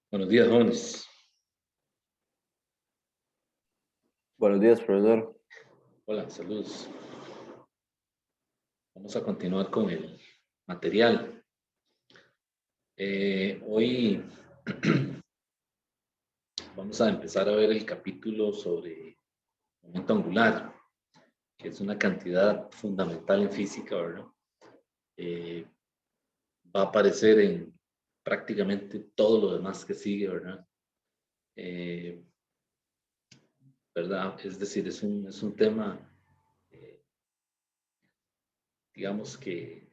Buenos días, jóvenes. Buenos días, profesor. Hola, saludos. Vamos a continuar con el material. Hoy vamos a empezar a ver el capítulo sobre momento angular, que es una cantidad fundamental en física, ¿verdad? Va a aparecer en prácticamente todo lo demás que sigue, ¿verdad? ¿Verdad? Es decir, es un tema, digamos que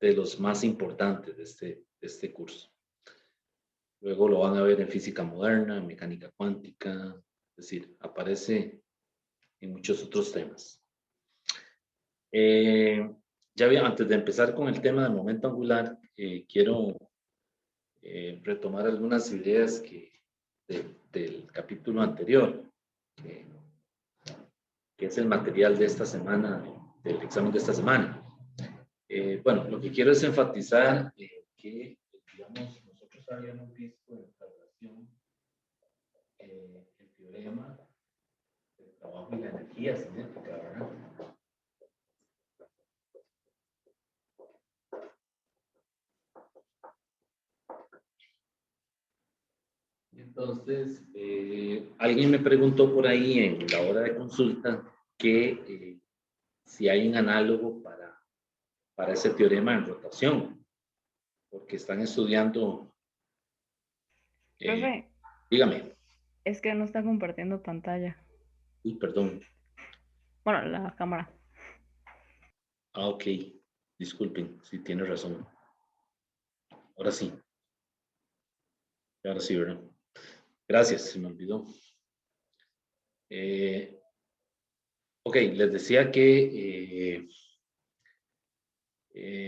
de los más importantes de este curso. Luego lo van a ver en física moderna, en mecánica cuántica, es decir, aparece en muchos otros temas. Antes de empezar con el tema del momento angular, quiero retomar algunas ideas del capítulo anterior, que es el material de esta semana, del examen de esta semana. Bueno, lo que quiero es enfatizar que, digamos, nosotros habíamos visto en esta relación el teorema del trabajo y la energía cinética, ¿verdad? Entonces, alguien me preguntó por ahí en la hora de consulta que si hay un análogo para ese teorema en rotación, porque están estudiando. Profe, Dígame. es que no está compartiendo pantalla. Uy, perdón. Bueno, la cámara. Ah, ok. Disculpen, sí tiene razón. Ahora sí. Ahora sí, ¿verdad? Gracias, se me olvidó. Ok, les decía que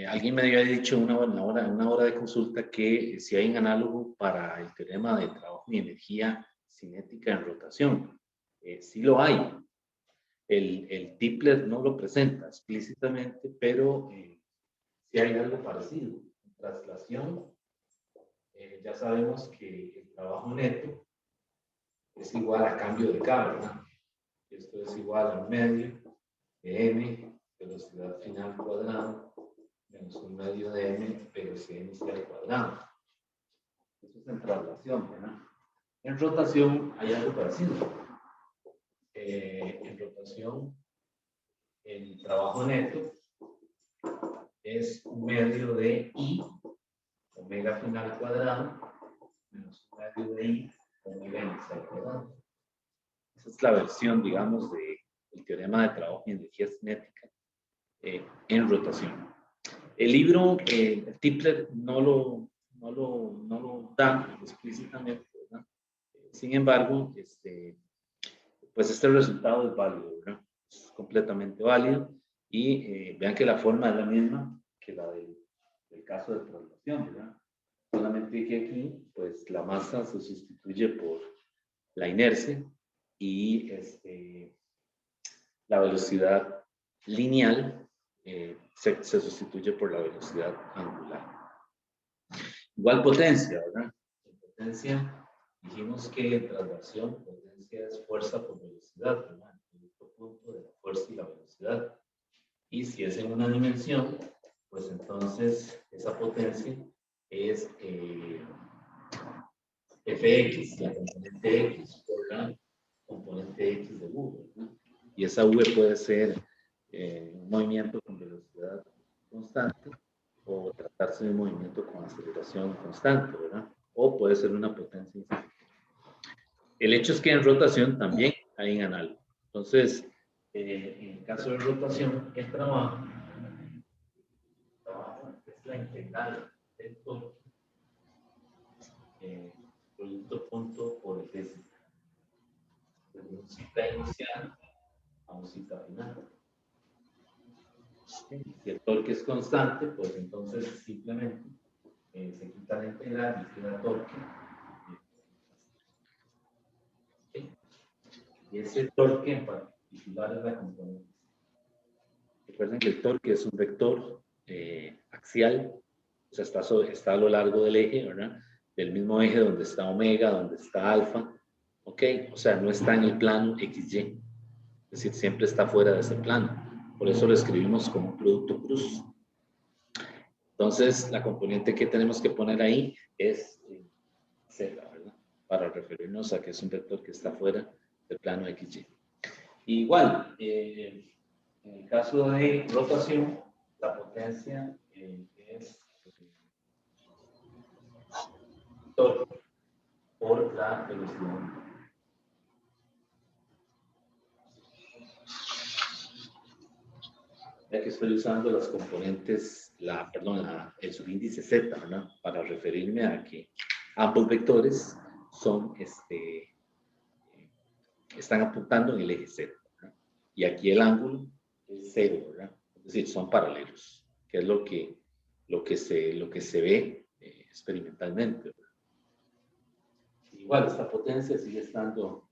alguien me había dicho una hora de consulta que si hay un análogo para el teorema de trabajo y energía cinética en rotación. Sí lo hay. El Tipler no lo presenta explícitamente, pero sí hay algo parecido. En traslación, ya sabemos que el trabajo neto es igual a cambio de K, ¿verdad? Esto es igual a un medio de m, velocidad final cuadrada, menos un medio de m, velocidad inicial cuadrada. Eso es en traslación, ¿verdad? En rotación hay algo parecido. En rotación, el trabajo neto es un medio de i, omega final cuadrado, menos un medio de i, omega inicial cuadrado. Esa es la versión, digamos, del teorema de trabajo y energía cinética en rotación. El libro, Tipler no lo da explícitamente, ¿verdad? Sin embargo, pues este resultado es válido, ¿verdad? Es completamente válido y vean que la forma es la misma que la del caso de traslación, ¿verdad? Solamente que aquí, pues la masa se sustituye por la inercia y la velocidad lineal se sustituye por la velocidad angular. Igual potencia, ¿verdad? En potencia dijimos que traslación, potencia es fuerza por velocidad, ¿verdad? El punto de la fuerza y la velocidad. Y si es en una dimensión, pues entonces esa potencia es Fx, la componente X, por la componente X de U, ¿verdad? Y esa V puede ser un movimiento con velocidad constante o tratarse de un movimiento con aceleración constante, ¿verdad? O puede ser una potencia infinita. El hecho es que en rotación también hay un análogo. Entonces, en el caso de rotación, el trabajo es la integral del torque, producto punto por el décimo. Desde un cita inicial a un cita final. Si el torque es constante, pues entonces simplemente se quita la integral y queda torque. Y ese torque en particular es la componente. Recuerden que el torque es un vector axial, o sea, está a lo largo del eje, ¿verdad? del mismo eje donde está omega, donde está alfa, ¿ok? O sea, no está en el plano XY, es decir, siempre está fuera de ese plano. Por eso lo escribimos como un producto cruz. Entonces, la componente que tenemos que poner ahí es Z, ¿verdad? Para referirnos a que es un vector que está fuera del plano XY. Igual, en el caso de rotación, la potencia es torque por la velocidad. Ya que estoy usando las componentes, el subíndice Z, ¿verdad? Para referirme a que ambos vectores son, están apuntando en el eje Z, ¿verdad? Y aquí el ángulo es 0, ¿verdad? Es decir, son paralelos, que es lo que se ve experimentalmente, ¿verdad? Igual, esta potencia sigue estando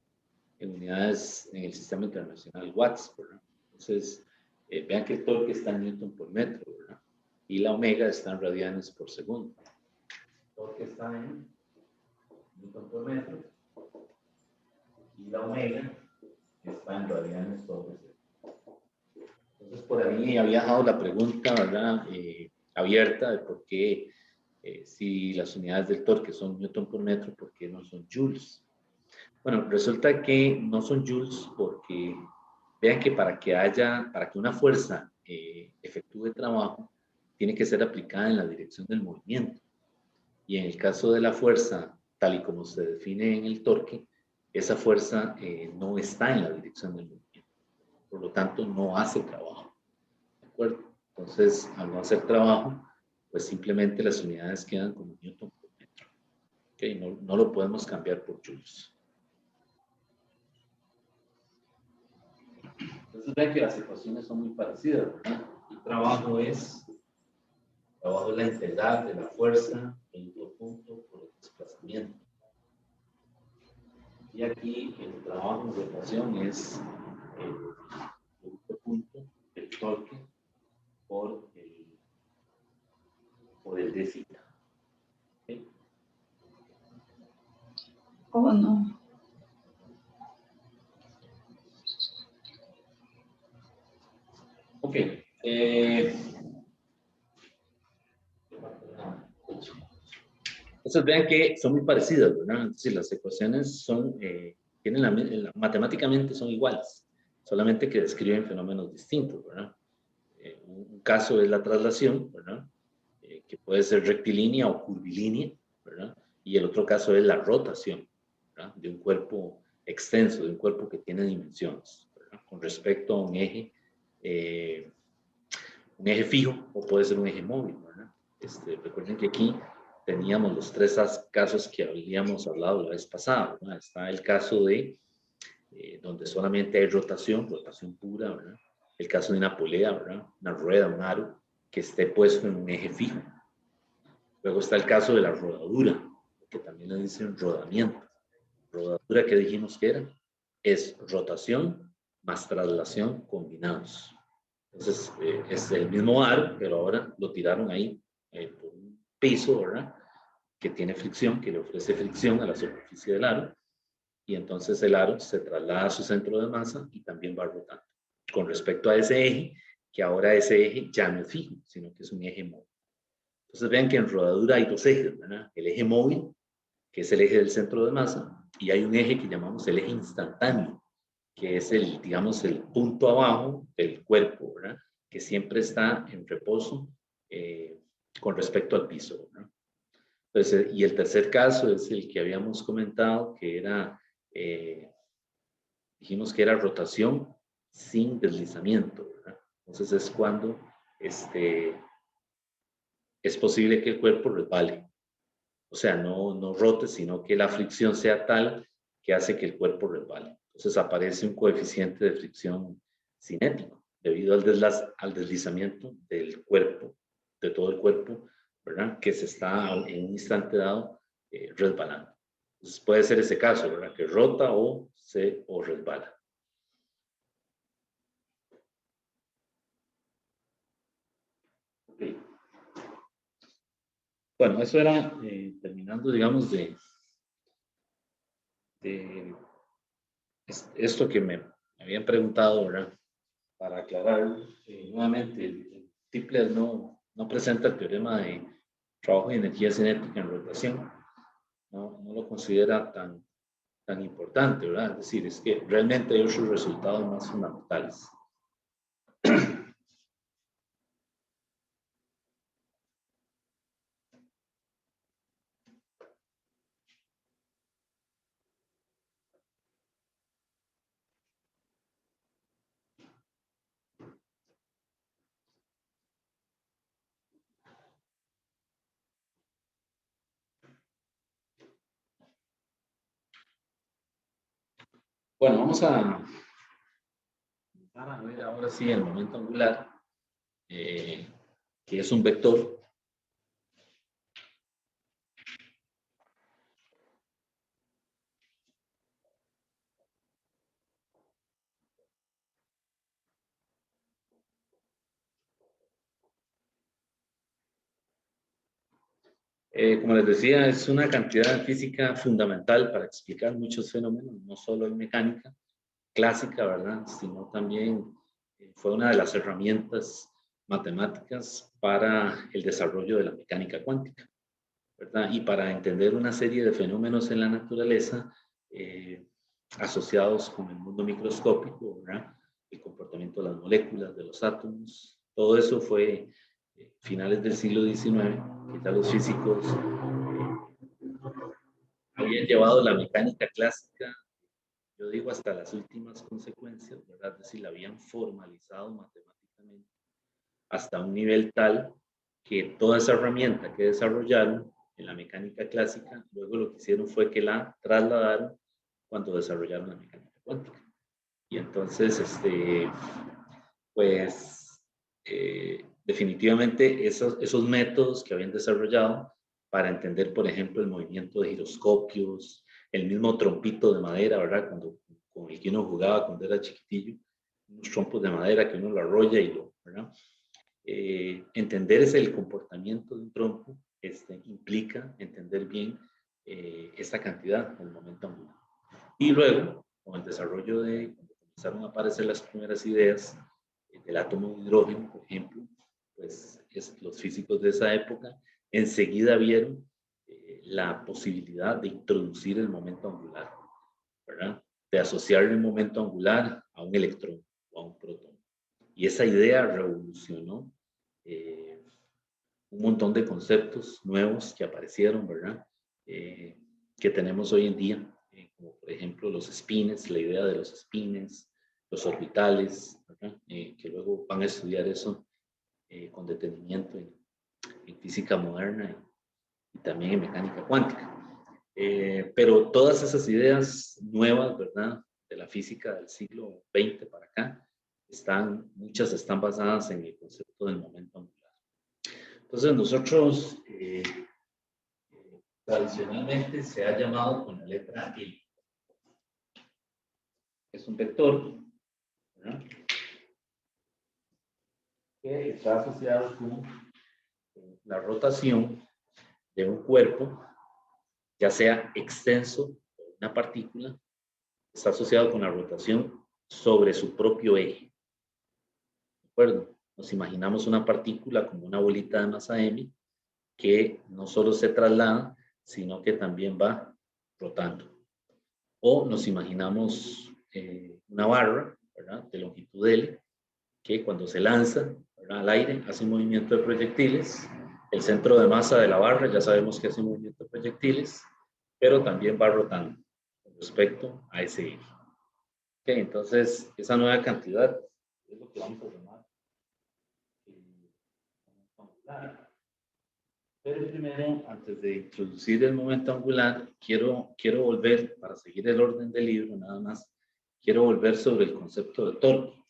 en unidades en el sistema internacional watts, ¿verdad? Entonces, vean que el torque está en newton por metro, ¿verdad? Y la omega está en radianes por segundo. El torque está en newton por metro y la omega está en radianes por segundo. Entonces, por ahí había dejado la pregunta, ¿verdad? Abierta de por qué, si las unidades del torque son newton por metro, ¿por qué no son joules? Bueno, resulta que no son joules porque vean que para que una fuerza efectúe trabajo, tiene que ser aplicada en la dirección del movimiento. Y en el caso de la fuerza, tal y como se define en el torque, esa fuerza no está en la dirección del movimiento. Por lo tanto, no hace trabajo. ¿De acuerdo? Entonces, al no hacer trabajo, pues simplemente las unidades quedan como newton por metro. ¿Okay? No lo podemos cambiar por joules. Entonces ven que las ecuaciones son muy parecidas, ¿verdad? El trabajo es la integral de la fuerza en otro punto por el desplazamiento. Y aquí el trabajo en rotación es el otro punto, el torque por el d θ. ¿Okay? Oh, no. Ok. Entonces vean que son muy parecidas, ¿verdad? Es decir, las ecuaciones son, matemáticamente son iguales, solamente que describen fenómenos distintos, ¿verdad? Un caso es la traslación, ¿verdad? Que puede ser rectilínea o curvilínea, ¿verdad? Y el otro caso es la rotación, ¿verdad? De un cuerpo extenso, de un cuerpo que tiene dimensiones, ¿verdad? Con respecto a un eje fijo o puede ser un eje móvil, ¿verdad? Recuerden que aquí teníamos los tres casos que habíamos hablado la vez pasada, ¿verdad? Está el caso de donde solamente hay rotación pura, ¿verdad? El caso de una polea, ¿verdad? Una rueda, un aro, que esté puesto en un eje fijo. Luego está el caso de la rodadura, que también le dicen rodamiento. Rodadura, que dijimos que era, es rotación más traslación combinados. Entonces, es el mismo aro, pero ahora lo tiraron ahí por un piso, ¿verdad? Que tiene fricción, que le ofrece fricción a la superficie del aro, y entonces el aro se traslada a su centro de masa y también va rotando. Con respecto a ese eje, que ahora ese eje ya no es fijo, sino que es un eje móvil. Entonces vean que en rodadura hay dos ejes, ¿verdad? El eje móvil, que es el eje del centro de masa, y hay un eje que llamamos el eje instantáneo, que es digamos, el punto abajo del cuerpo, ¿verdad? Que siempre está en reposo con respecto al piso, ¿verdad? Entonces, y el tercer caso es el que habíamos comentado, que era, dijimos que era rotación sin deslizamiento, ¿verdad? Entonces es cuando es posible que el cuerpo resbale. O sea, no rote, sino que la fricción sea tal que hace que el cuerpo resbale. Entonces aparece un coeficiente de fricción cinético debido al deslizamiento del cuerpo, de todo el cuerpo, ¿verdad? Que se está en un instante dado resbalando. Entonces puede ser ese caso, ¿verdad? Que rota o resbala. Okay. Bueno, eso era terminando, digamos, de esto que me habían preguntado, ¿verdad? Para aclarar nuevamente, el Tipler no presenta el teorema de trabajo de energía cinética en rotación, no lo considera tan importante, ¿verdad? Es decir, es que realmente hay otros resultados más fundamentales. Bueno, vamos a ver ahora sí el momento angular, que es un vector. Como les decía, es una cantidad física fundamental para explicar muchos fenómenos, no solo en mecánica clásica, ¿verdad? Sino también fue una de las herramientas matemáticas para el desarrollo de la mecánica cuántica, ¿verdad? Y para entender una serie de fenómenos en la naturaleza asociados con el mundo microscópico, ¿verdad? El comportamiento de las moléculas, de los átomos, todo eso fue finales del siglo XIX, que ya los físicos habían llevado la mecánica clásica, yo digo, hasta las últimas consecuencias, ¿verdad? Es decir, la habían formalizado matemáticamente hasta un nivel tal que toda esa herramienta que desarrollaron en la mecánica clásica, luego lo que hicieron fue que la trasladaron cuando desarrollaron la mecánica cuántica. Y entonces, pues, definitivamente esos métodos que habían desarrollado para entender, por ejemplo, el movimiento de giroscopios, el mismo trompito de madera, ¿verdad? Con el que uno jugaba cuando era chiquitillo, unos trompos de madera que uno lo arrolla y lo, ¿verdad? Entender ese el comportamiento de un trompo implica entender bien esta cantidad, el momento angular. Y luego, con el desarrollo cuando comenzaron a aparecer las primeras ideas del átomo de hidrógeno, por ejemplo, pues los físicos de esa época enseguida vieron la posibilidad de introducir el momento angular, ¿verdad? De asociar el momento angular a un electrón o a un protón. Y esa idea revolucionó un montón de conceptos nuevos que aparecieron, ¿verdad? Que tenemos hoy en día, como por ejemplo los spines, la idea de los spines, los orbitales, ¿verdad? Que luego van a estudiar eso con detenimiento en física moderna y también en mecánica cuántica. Pero todas esas ideas nuevas, ¿verdad? De la física del siglo XX para acá, muchas están basadas en el concepto del momento angular. Entonces nosotros tradicionalmente se ha llamado con la letra I. Es un vector, ¿verdad? Que está asociado con la rotación de un cuerpo, ya sea extenso o una partícula, está asociado con la rotación sobre su propio eje. ¿De acuerdo? Nos imaginamos una partícula como una bolita de masa m que no solo se traslada, sino que también va rotando. O nos imaginamos una barra, ¿verdad? De longitud L, que cuando se lanza, ¿verdad? Al aire hace un movimiento de proyectiles. El centro de masa de la barra ya sabemos que hace un movimiento de proyectiles, pero también va rotando con respecto a ese eje. Okay, entonces, esa nueva cantidad es lo que vamos a llamar momento angular. Pero primero, antes de introducir el momento angular, quiero volver, para seguir el orden del libro nada más, quiero volver sobre el concepto de torque.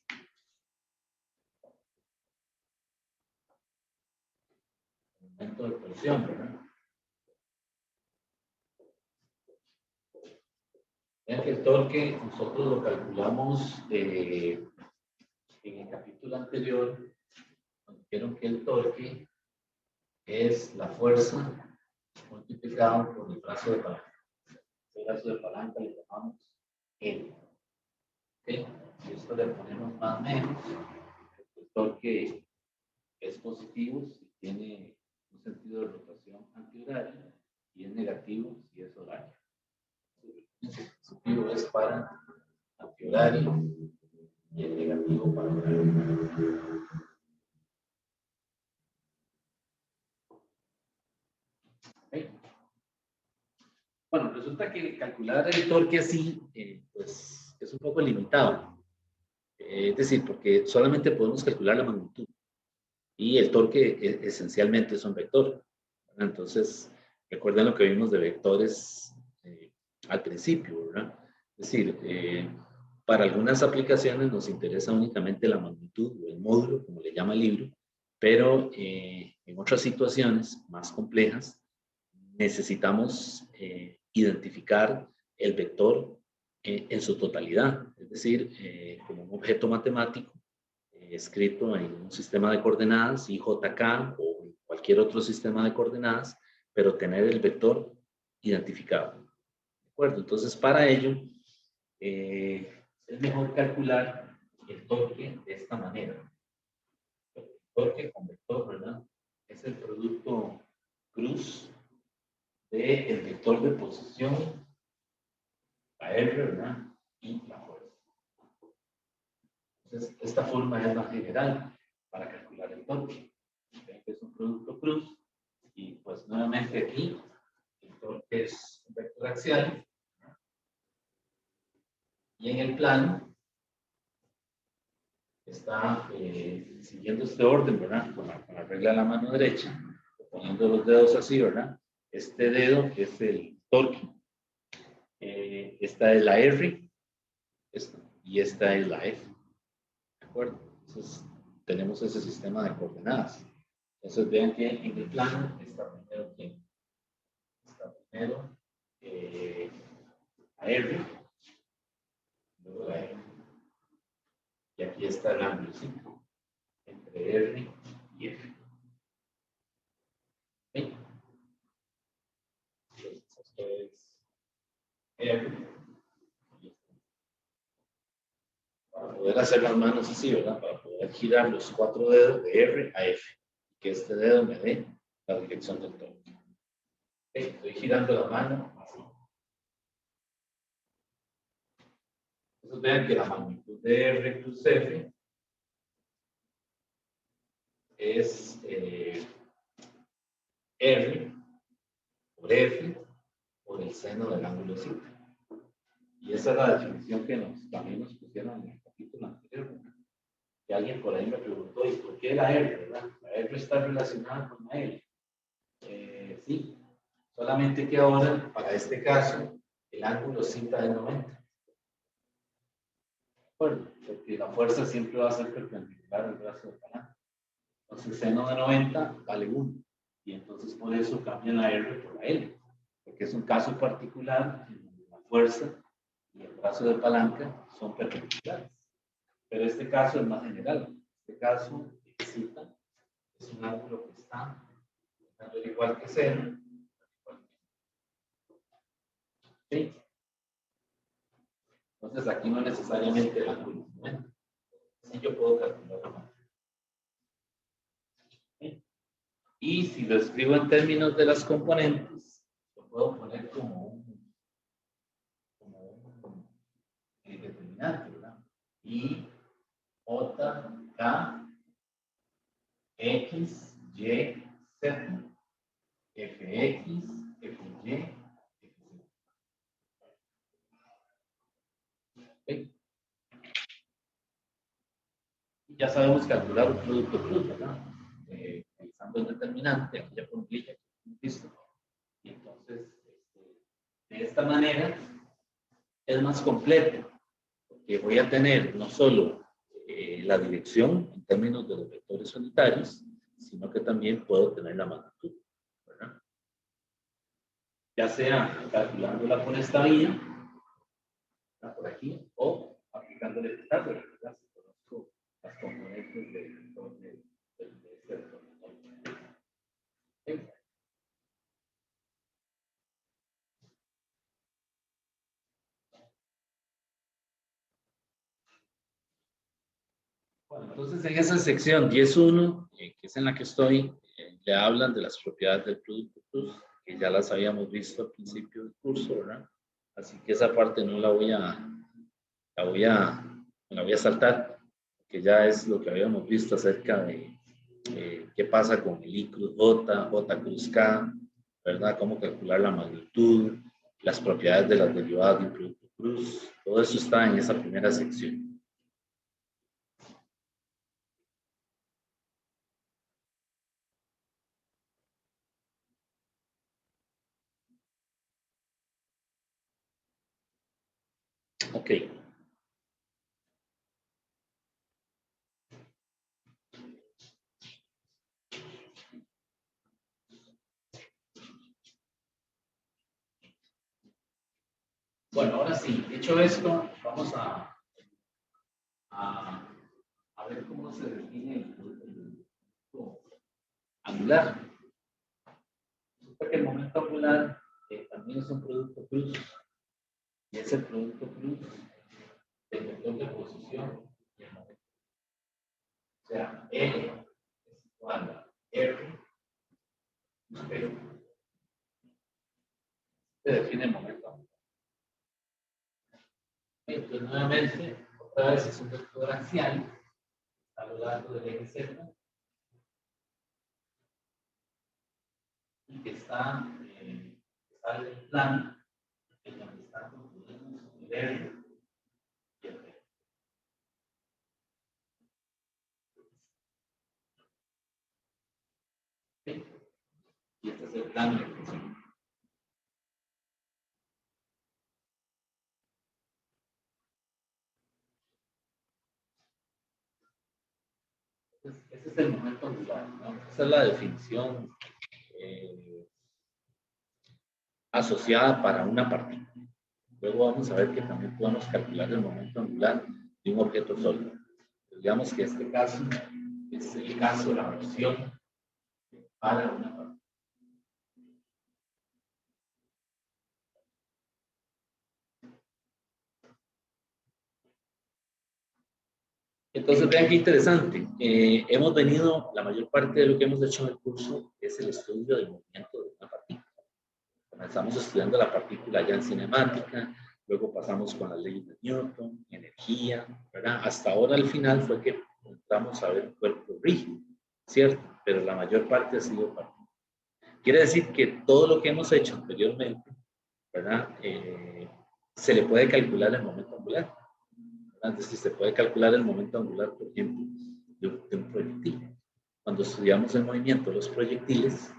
Momento de presión, ¿verdad? Vean que el torque nosotros lo calculamos en el capítulo anterior, nos dijeron que el torque es la fuerza multiplicado por el brazo de palanca. El brazo de palanca le llamamos L. ¿Okay? Y esto le ponemos más o menos. El torque es positivo si tiene un sentido de rotación antihorario y es negativo si es horario. El positivo es para antihorario y el negativo para horario. ¿Okay? Bueno, resulta que calcular el torque así, pues es un poco limitado. Es decir, porque solamente podemos calcular la magnitud y el torque esencialmente es un vector. Entonces, recuerden lo que vimos de vectores al principio, ¿verdad? Es decir, para algunas aplicaciones nos interesa únicamente la magnitud o el módulo, como le llama el libro, pero en otras situaciones más complejas necesitamos identificar el vector en su totalidad, es decir, como un objeto matemático escrito en un sistema de coordenadas, IJK o en cualquier otro sistema de coordenadas, pero tener el vector identificado. ¿De acuerdo? Entonces, para ello, es mejor calcular el torque de esta manera. El torque con vector, ¿verdad? Es el producto cruz del vector de posición, la R, ¿verdad? Y la fuerza. Entonces, esta forma es más general para calcular el torque. Es un producto cruz y pues nuevamente aquí el torque es un vector axial y en el plano está siguiendo este orden, ¿verdad? Con la regla de la mano derecha, poniendo los dedos así, ¿verdad? Este dedo es el torque, esta es la R, y esta es la F, ¿de acuerdo? Entonces tenemos ese sistema de coordenadas. Entonces vean que en el plano está primero ¿quién? Está primero la R, luego la F. Y aquí está el ángulo, ¿sí? Entre R y F. ¿Sí? Entonces, esto es R. Para poder hacer las manos así, ¿verdad? Para poder girar los 4 dedos de R a F. Que este dedo me dé la dirección del torque. Estoy girando la mano así. Entonces vean que la magnitud de R plus F es R por F por el seno del ángulo θ. Y esa es la definición que también nos pusieron en el capítulo anterior, ¿verdad? Que alguien por ahí me preguntó, ¿y por qué la R, verdad? La R está relacionada con la L. Sí, solamente que ahora, para este caso, el ángulo θ es 90. Bueno, porque la fuerza siempre va a ser perpendicular al brazo de palanca. Entonces, seno de 90 vale 1. Y entonces por eso cambian la R por la L. Porque es un caso particular en donde la fuerza y el brazo de palanca son perpendiculares. Pero este caso es más general. En este caso, θ es un ángulo que está igual que seno. ¿Sí? Entonces aquí no necesariamente el ángulo es 90. Sí, yo puedo calcular la magnitud. ¿Sí? Y si lo escribo en términos de las componentes, lo puedo poner como un determinante, ¿verdad? Y J, K, X, Y, Z, FX, FY, FZ. ¿Okay? Ya sabemos calcular un producto cruz, ¿verdad? Utilizando el determinante, aquí ya por clic, listo. Y entonces, de esta manera, es más completo, porque voy a tener no solo la dirección en términos de los vectores unitarios, sino que también puedo tener la magnitud, ¿verdad? Ya sea calculándola por esta vía, por aquí, o aplicándole el cálculo, ¿verdad? Si conozco las componentes del vector de este vector. Bueno, entonces en esa sección 10.1, que es en la que estoy, le hablan de las propiedades del producto cruz, que ya las habíamos visto al principio del curso, ¿verdad? Así que esa parte no la voy a saltar, que ya es lo que habíamos visto acerca de qué pasa con el I cruz J, J cruz K, ¿verdad? Cómo calcular la magnitud, las propiedades de las derivadas de un producto cruz, todo eso está en esa primera sección. Ok. Bueno, ahora sí, dicho esto, vamos a ver cómo se define el producto angular. Resulta que el momento angular también es un producto cruz, y es el producto cruz del vector de posición y el momento. O sea, L es igual a R más P. Se define el momento angular. Entonces, nuevamente, otra vez es un vector axial a lo largo del eje Z y que está en el plano en donde están construidos el R y el P. Y este es el plano de función. Ese es el momento angular, ¿no? Esa es la definición asociada para una partícula. Luego vamos a ver que también podemos calcular el momento angular de un objeto sólido. Digamos que este caso es el caso de la versión para una partícula. Entonces, vean qué interesante. Hemos venido, la mayor parte de lo que hemos hecho en el curso es el estudio del movimiento de una partícula. Comenzamos estudiando la partícula ya en cinemática, luego pasamos con las leyes de Newton, energía, ¿verdad? Hasta ahora al final fue que entramos a ver el cuerpo rígido, ¿cierto? Pero la mayor parte ha sido partícula. Quiere decir que todo lo que hemos hecho anteriormente, ¿verdad? Se le puede calcular el momento angular. Antes se puede calcular el momento angular, por ejemplo, de un proyectil. Cuando estudiamos el movimiento de los proyectiles,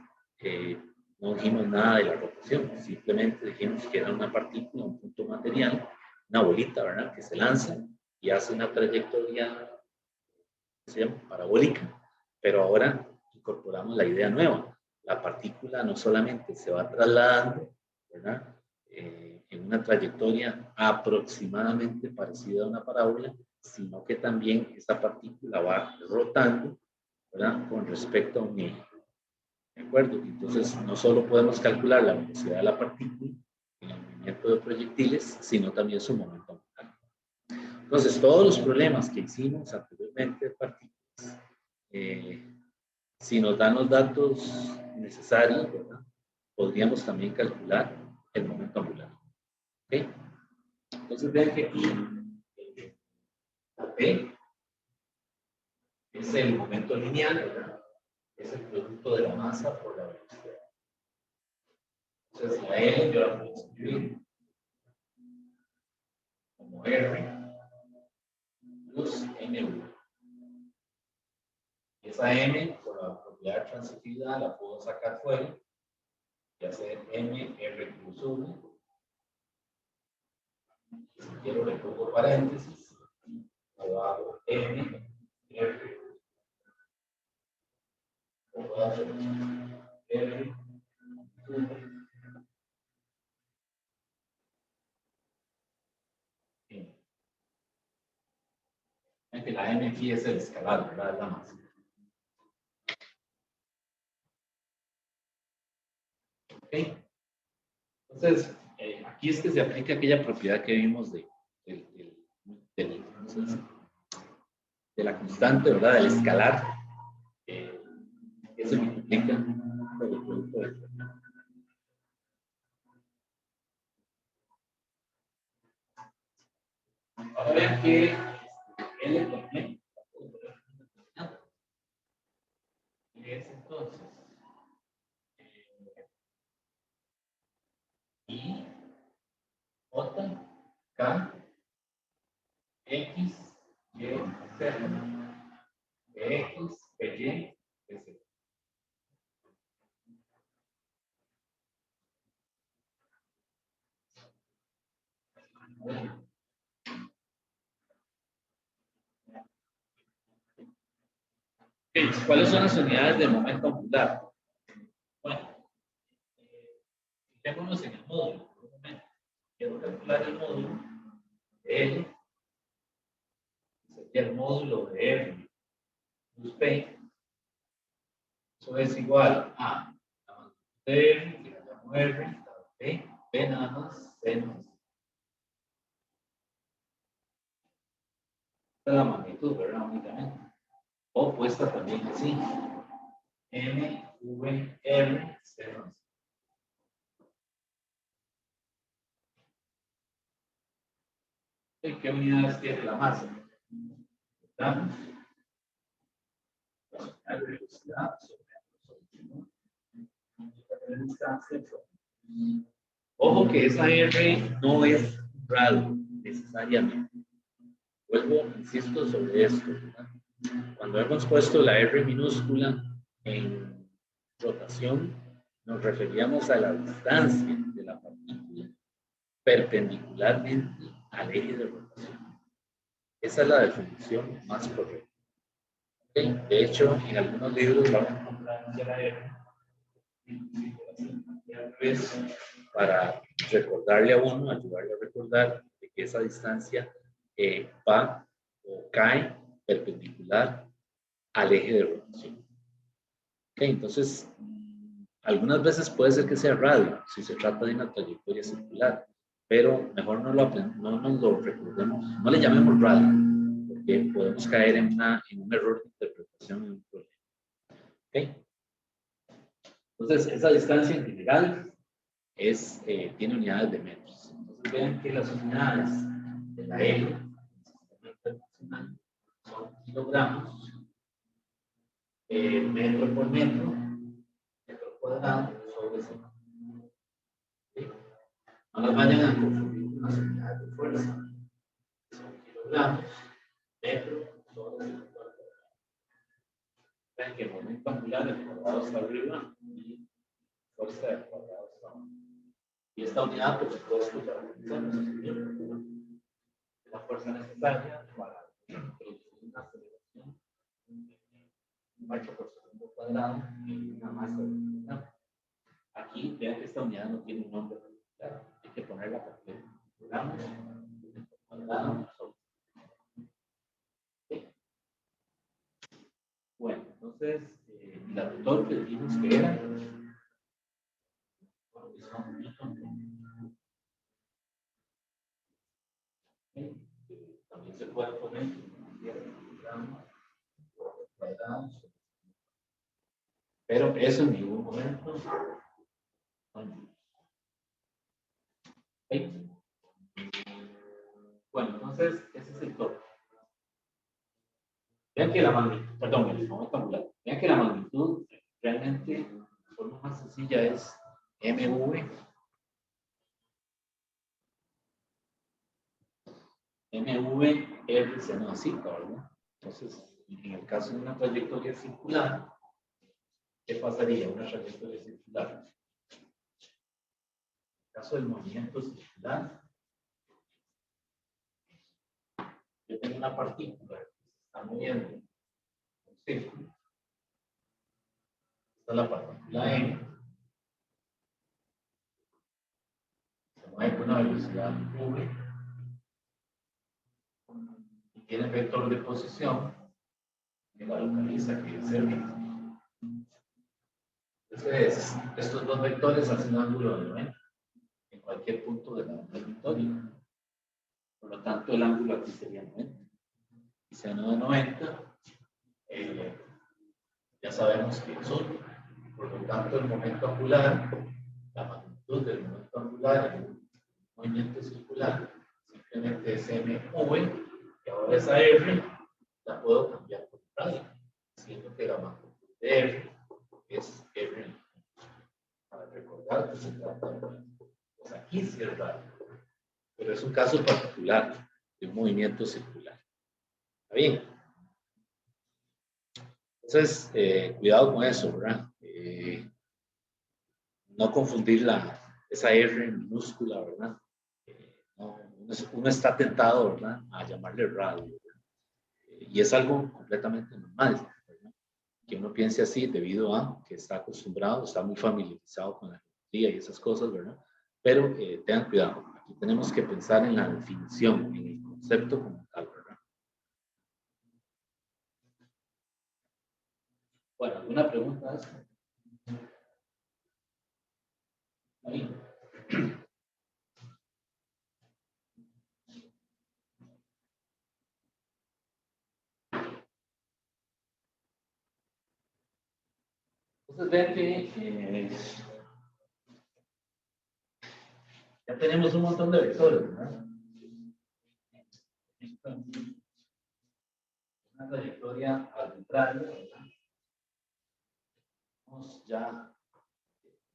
no dijimos nada de la rotación, simplemente dijimos que era una partícula, un punto material, una bolita, ¿verdad? Que se lanza y hace una trayectoria, se llama parabólica, pero ahora incorporamos la idea nueva. La partícula no solamente se va trasladando, ¿verdad? En una trayectoria aproximadamente parecida a una parábola, sino que también esta partícula va rotando, ¿verdad? Con respecto a un eje. ¿De acuerdo? Entonces, no solo podemos calcular la velocidad de la partícula en el movimiento de proyectiles, sino también su momento angular. Entonces, todos los problemas que hicimos anteriormente de partículas, si nos dan los datos necesarios, ¿verdad? Podríamos también calcular el momento angular. ¿Okay? Entonces vean que aquí la P es el momento lineal, ¿verdad? Es el producto de la masa por la velocidad. Entonces la L yo la puedo escribir como R plus M1. Y esa M, por la propiedad de transitividad, la puedo sacar fuera y hacer M R plus 1. Si quiero le pongo paréntesis, abajo M R abajo R 1. Que la M aquí es el escalar, ¿verdad? Es la masa. ¿Ok? Entonces, aquí es que se aplica aquella propiedad que vimos del la constante, ¿verdad? Del escalar. Eso multiplica por el producto vectorial. Ahora vean que L también es entonces I, J, K, X, Y, Z, X, Y, Z. ¿Cuáles son las unidades de momento angular? Bueno, fijémonos en el módulo. Por un momento. Quiero calcular el módulo de L, sería el módulo de R plus P. Eso es igual a la magnitud de R, que la llamo R, P nada más, C nada más. Esta es la magnitud, ¿verdad? Únicamente. O puesta también así. M, V, R, C nada más. ¿Qué unidades tiene la masa? Damos la velocidad sobre la distancia. Ojo que esa R no es radio necesariamente. Vuelvo, insisto sobre esto, ¿verdad? Cuando hemos puesto la R minúscula en rotación, nos referíamos a la distancia de la partícula perpendicularmente al eje de rotación. Esa es la definición más correcta. ¿Okay? De hecho, en algunos libros vamos a encontrar ya la R para recordarle a uno, ayudarle a recordar de que esa distancia va o cae perpendicular al eje de rotación. Okay, entonces, algunas veces puede ser que sea radio, si se trata de una trayectoria circular, pero mejor no nos lo recordemos, no le llamemos radio, porque podemos caer en un error de interpretación en un problema. Okay. Entonces, esa distancia en general tiene unidades de metros. Entonces, vean que las unidades de la L, el sistema internacional, son kilogramos, metro por metro, metro cuadrado sobre segundo. ¿Sí? No las vayan a confundir con las unidades de fuerza. Son kilogramos, metro sobre segundo. Vean que el momento angular del cuadrado está arriba y fuerza del cuadrado está abajo. Y esta unidad, por supuesto, ya utilizamos la fuerza necesaria para producir una aceleración un metro por segundo cuadrado y una masa de unidad. Aquí, vean que esta unidad no tiene un nombre particular, hay que ponerla completa. Gramos, cuadrado, ¿sí? Bueno, entonces, la tutor que dijimos que era, también se puede poner cuadrados, pero eso en ningún momento. ¿Sí? Bueno, entonces ese es el torque. Vean que la magnitud, perdón, el momento angular. Vean que la magnitud realmente, de forma más sencilla, es MV. MV R seno cita, ¿verdad? Entonces, en el caso de una trayectoria circular, ¿qué pasaría? Una trayectoria circular. En el caso del movimiento circular, yo tengo una partícula que se está moviendo en un círculo. Esta es la partícula M. Se mueve con una velocidad V. Y tiene vector de posición que la localiza, que es el mismo. Entonces, estos dos vectores hacen un ángulo de 90 en cualquier punto de la trayectoria. Por lo tanto, el ángulo aquí sería 90. y seno de 90, ya sabemos que es 1. Por lo tanto, el momento angular, la magnitud del momento angular en un movimiento circular, simplemente es mv, que ahora esa r la puedo cambiar por radio, siendo que la magnitud de r es r. Para recordar que se trata de radio. Pues aquí sí es radio, pero es un caso particular de un movimiento circular. ¿Está bien? Entonces, cuidado con eso, ¿verdad? No confundir esa R minúscula, ¿verdad? No, uno está tentado, ¿verdad?, a llamarle radio, ¿verdad? Y es algo completamente normal, ¿verdad? Que uno piense así debido a que está acostumbrado, está muy familiarizado con la geometría y esas cosas, ¿verdad? Pero tengan cuidado, aquí tenemos que pensar en la definición, en el concepto como tal, ¿verdad? Bueno, ¿alguna pregunta? Ahí. Entonces vean que ya tenemos un montón de vectores, ¿verdad? Una trayectoria arbitraria, ¿verdad? Tenemos ya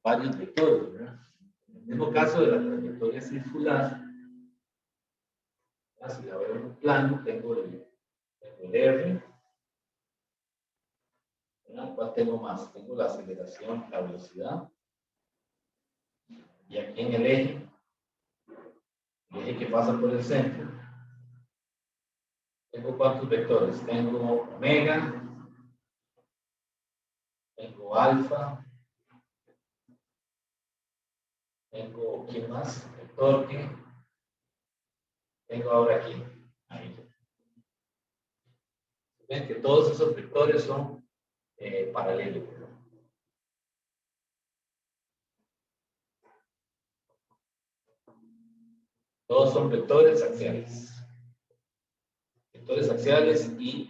varios vectores, ¿verdad? En el mismo caso de la trayectoria circular, si la veo en un plano, tengo el R, ¿verdad? ¿Cuál tengo más? Tengo la aceleración, la velocidad, y aquí en el eje que pasa por el centro, tengo ¿cuántos vectores? Tengo omega, tengo alfa, tengo, ¿quién más? El torque, tengo ahora aquí, ahí. Ven que todos esos vectores son paralelos. Todos son vectores axiales. Vectores axiales y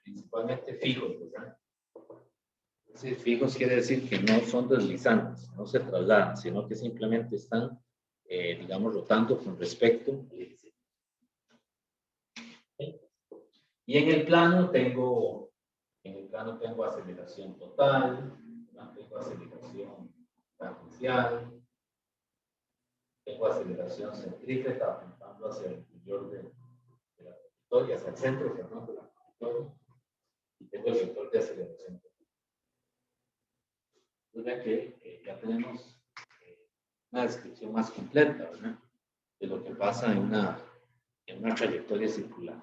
principalmente fijos, ¿verdad? Sí, fijos quiere decir que no son deslizantes, no se trasladan, sino que simplemente están, digamos, rotando con respecto al eje. Y en el plano tengo aceleración total, tengo aceleración tangencial, tengo aceleración centrípeta apuntando hacia el interior de la trayectoria, hacia el centro, perdón, de la trayectoria, y tengo el vector de aceleración. Entonces vean que ya tenemos una descripción más completa, ¿verdad?, de lo que pasa en una trayectoria circular.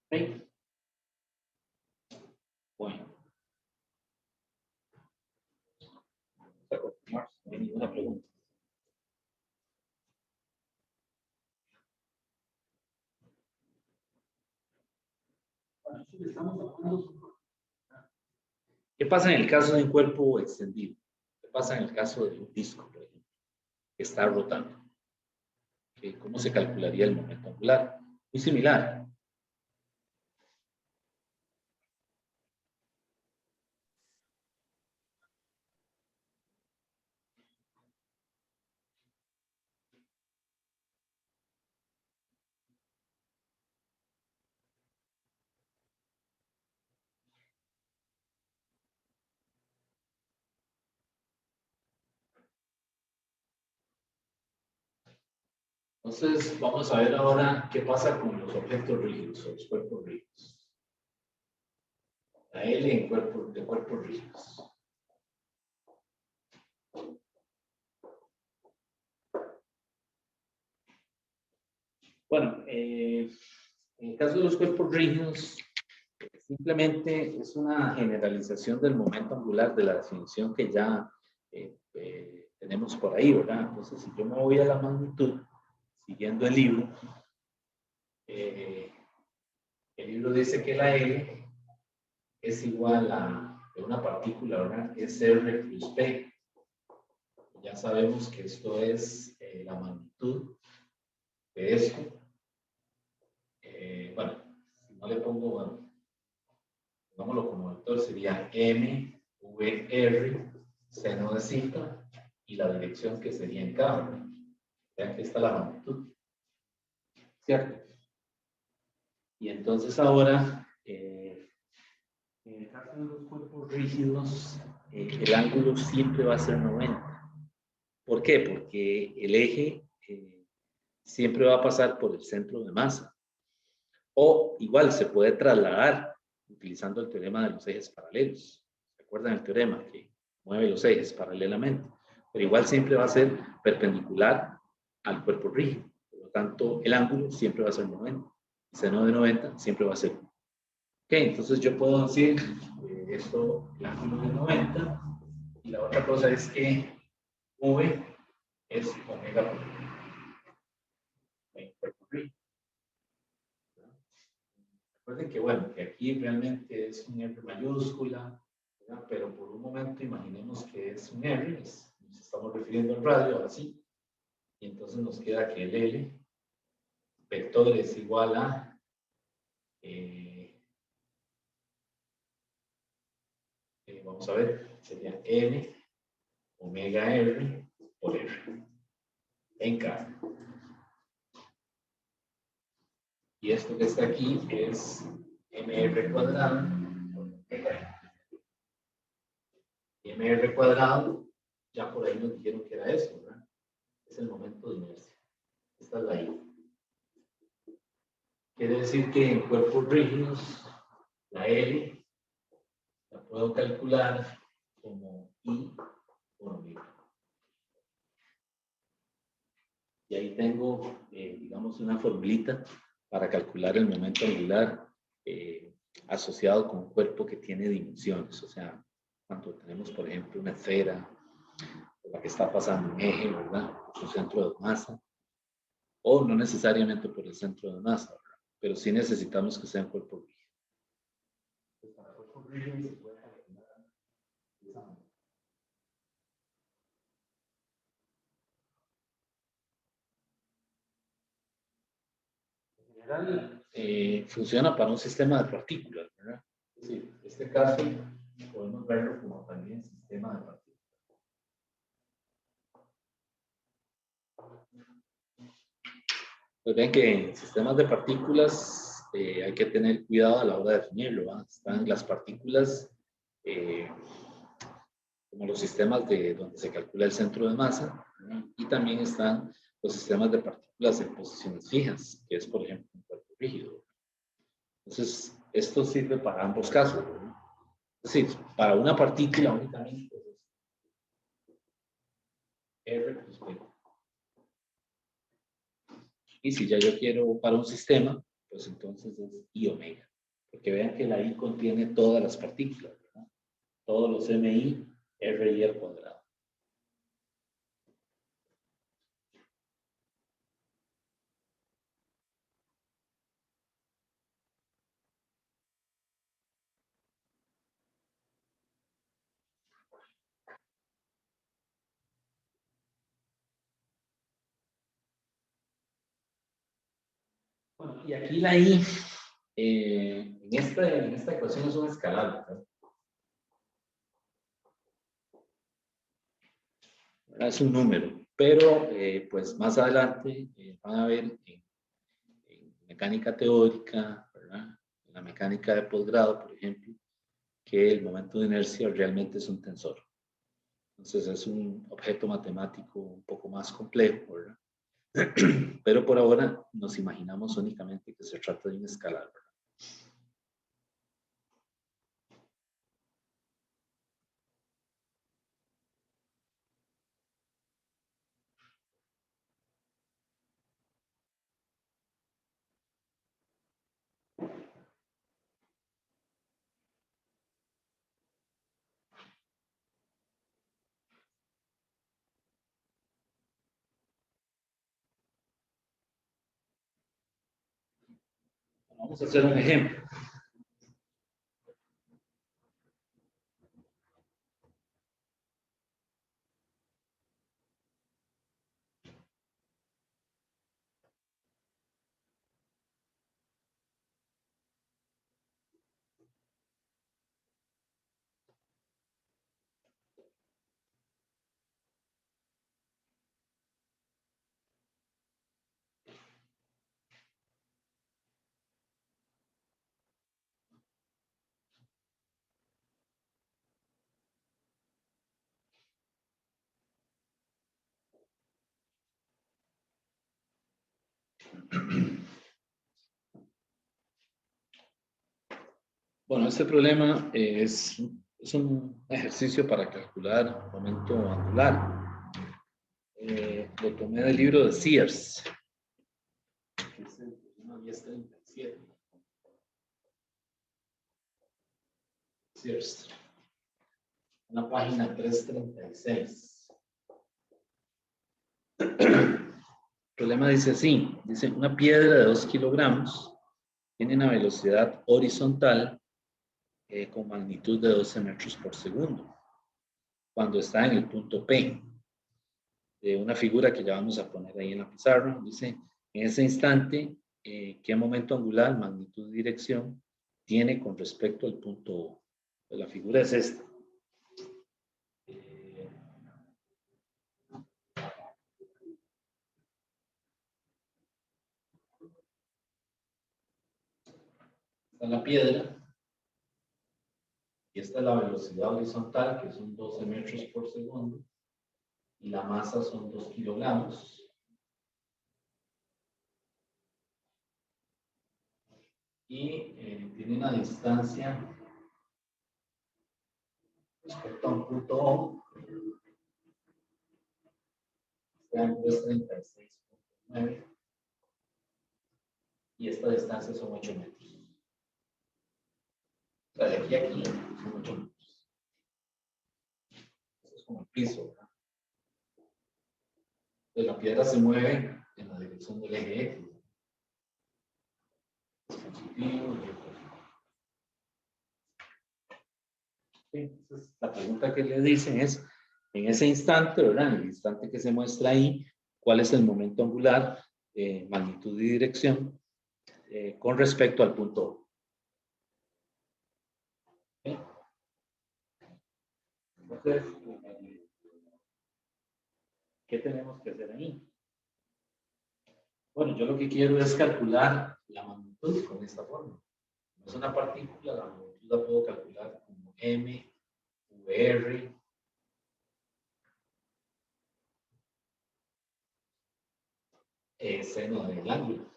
¿Sí? Bueno. Vamos a continuar. No hay ninguna pregunta. ¿Qué pasa en el caso de un cuerpo extendido? ¿Qué pasa en el caso de un disco, por ejemplo, que está rotando? ¿Cómo se calcularía el momento angular? Muy similar. Entonces, vamos a ver ahora qué pasa con los objetos rígidos o los cuerpos rígidos. La L en cuerpos rígidos. Bueno, en el caso de los cuerpos rígidos, simplemente es una generalización del momento angular de la definición que ya tenemos por ahí, ¿verdad? Entonces, si yo me voy a la magnitud, siguiendo el libro dice que la L es igual de una partícula, ¿verdad? Es R plus P. Ya sabemos que esto es la magnitud de esto. Bueno, si no le pongo, bueno, pongámoslo como vector, sería M, V, R, seno de cita, y la dirección que sería en K, ¿verdad? Vean que está la magnitud. ¿Cierto? Y entonces ahora, en el caso de los cuerpos rígidos, el ángulo siempre va a ser 90. ¿Por qué? Porque el eje siempre va a pasar por el centro de masa. O igual se puede trasladar utilizando el teorema de los ejes paralelos. ¿Se acuerdan el teorema que mueve los ejes paralelamente? Pero igual siempre va a ser perpendicular al cuerpo rígido. Por lo tanto, el ángulo siempre va a ser 90. El seno de 90 siempre va a ser 1. Ok, entonces yo puedo decir esto, el ángulo de 90. Y la otra cosa es que V es omega por el cuerpo rígido. Recuerden que, bueno, que aquí realmente es un R mayúscula, ¿verdad? Pero por un momento imaginemos que es un R, nos estamos refiriendo al radio, así, y entonces nos queda que el L, vector es igual a vamos a ver, sería N omega R por R en K. Y esto que está aquí es mr cuadrado. Y mr cuadrado, ya por ahí nos dijeron que era eso, ¿verdad? Es el momento de inercia. Esta es la I. Quiere decir que en cuerpos rígidos, la L la puedo calcular como I por omega. Y ahí tengo, digamos, una formulita para calcular el momento angular asociado con un cuerpo que tiene dimensiones. O sea, cuando tenemos, por ejemplo, una esfera por la que está pasando un eje, ¿verdad? Su centro de masa. O no necesariamente por el centro de masa, ¿verdad? Pero sí necesitamos que sea un cuerpo rígido. Para cuerpos rígidos se puede calcular de esa manera. En general, funciona para un sistema de partículas, ¿verdad? Es decir, en este caso podemos verlo como también sistema de partículas. Pues ven que en sistemas de partículas hay que tener cuidado a la hora de definirlo, ¿verdad? Están las partículas como los sistemas de donde se calcula el centro de masa, ¿verdad? Y también están los sistemas de partículas en posiciones fijas, que es por ejemplo un cuerpo rígido. Entonces, esto sirve para ambos casos, ¿verdad? Es decir, para una partícula únicamente es R plus P. Y si ya yo quiero para un sistema, pues entonces es I omega. Porque vean que la I contiene todas las partículas, ¿verdad? Todos los MI, RI al cuadrado. Bueno, y aquí la I, en esta ecuación es una escalar, ¿verdad? Es un número, pero pues más adelante van a ver en mecánica teórica, ¿verdad? En la mecánica de posgrado, por ejemplo, que el momento de inercia realmente es un tensor. Entonces es un objeto matemático un poco más complejo, ¿verdad? Pero por ahora nos imaginamos únicamente que se trata de un escalar, ¿verdad? Vamos a hacer un ejemplo. Bueno, este problema es un ejercicio para calcular momento angular. Lo tomé del libro de Sears, que es el problema 1037. Sears, en la página 336. El problema dice así, dice una piedra de 2 kilogramos tiene una velocidad horizontal con magnitud de 12 metros por segundo, cuando está en el punto P, de una figura que ya vamos a poner ahí en la pizarra. Dice, en ese instante, ¿qué momento angular, magnitud y dirección tiene con respecto al punto O? Pues la figura es esta. Está la piedra. Y esta es la velocidad horizontal, que son 12 metros por segundo. Y la masa son 2 kilogramos. Y tiene una distancia respecto a un punto O. Este ángulo es 36.9. Y esta distancia son 8 metros. O sea, de aquí a aquí son 8 metros. Esto es como el piso, ¿verdad? Entonces la piedra se mueve en la dirección del eje X. Positivo y entonces, la pregunta que le dicen es, en ese instante, ¿verdad? En el instante que se muestra ahí, ¿cuál es el momento angular, magnitud y dirección con respecto al punto O? ¿Okay? Entonces, ¿qué tenemos que hacer ahí? Bueno, yo lo que quiero es calcular la magnitud con esta forma. No es una partícula, la magnitud la puedo calcular como m, VR, seno del ángulo.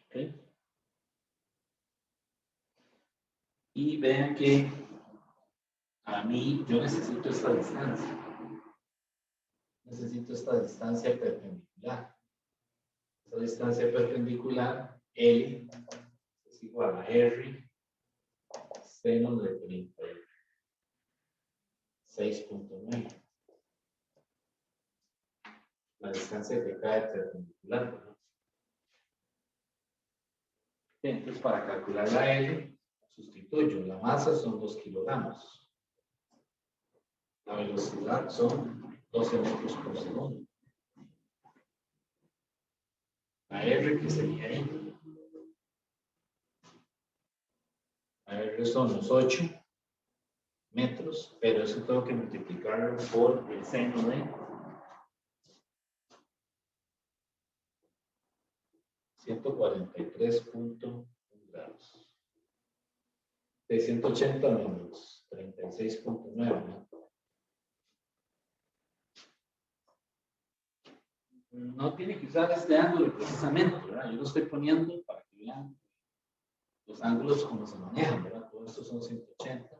¿Okay? Y vean que a mí yo necesito esta distancia. Necesito esta distancia perpendicular. Esta distancia perpendicular, L, es igual a R, seno de 36.9. La distancia que cae perpendicular, ¿verdad? Entonces, para calcular la L, sustituyo. La masa son 2 kilogramos. La velocidad son 12 metros por segundo. La R, que sería ahí. La R son los 8 metros, pero eso tengo que multiplicarlo por el seno de 143.1 grados. De 180 menos 36.9, ¿no? No tiene que usar este ángulo precisamente, ¿verdad? Yo lo estoy poniendo para que vean los ángulos como se manejan, ¿verdad? Todos estos son 180.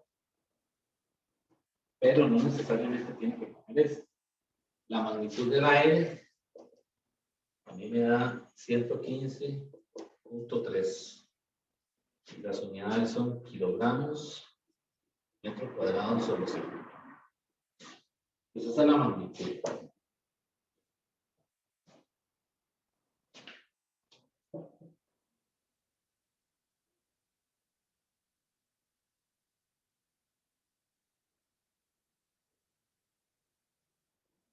Pero no necesariamente tiene que poner esto. La magnitud de la L a mí me da 115.3. Las unidades son kilogramos, metro cuadrado sobre segundo. Pues esa es la magnitud.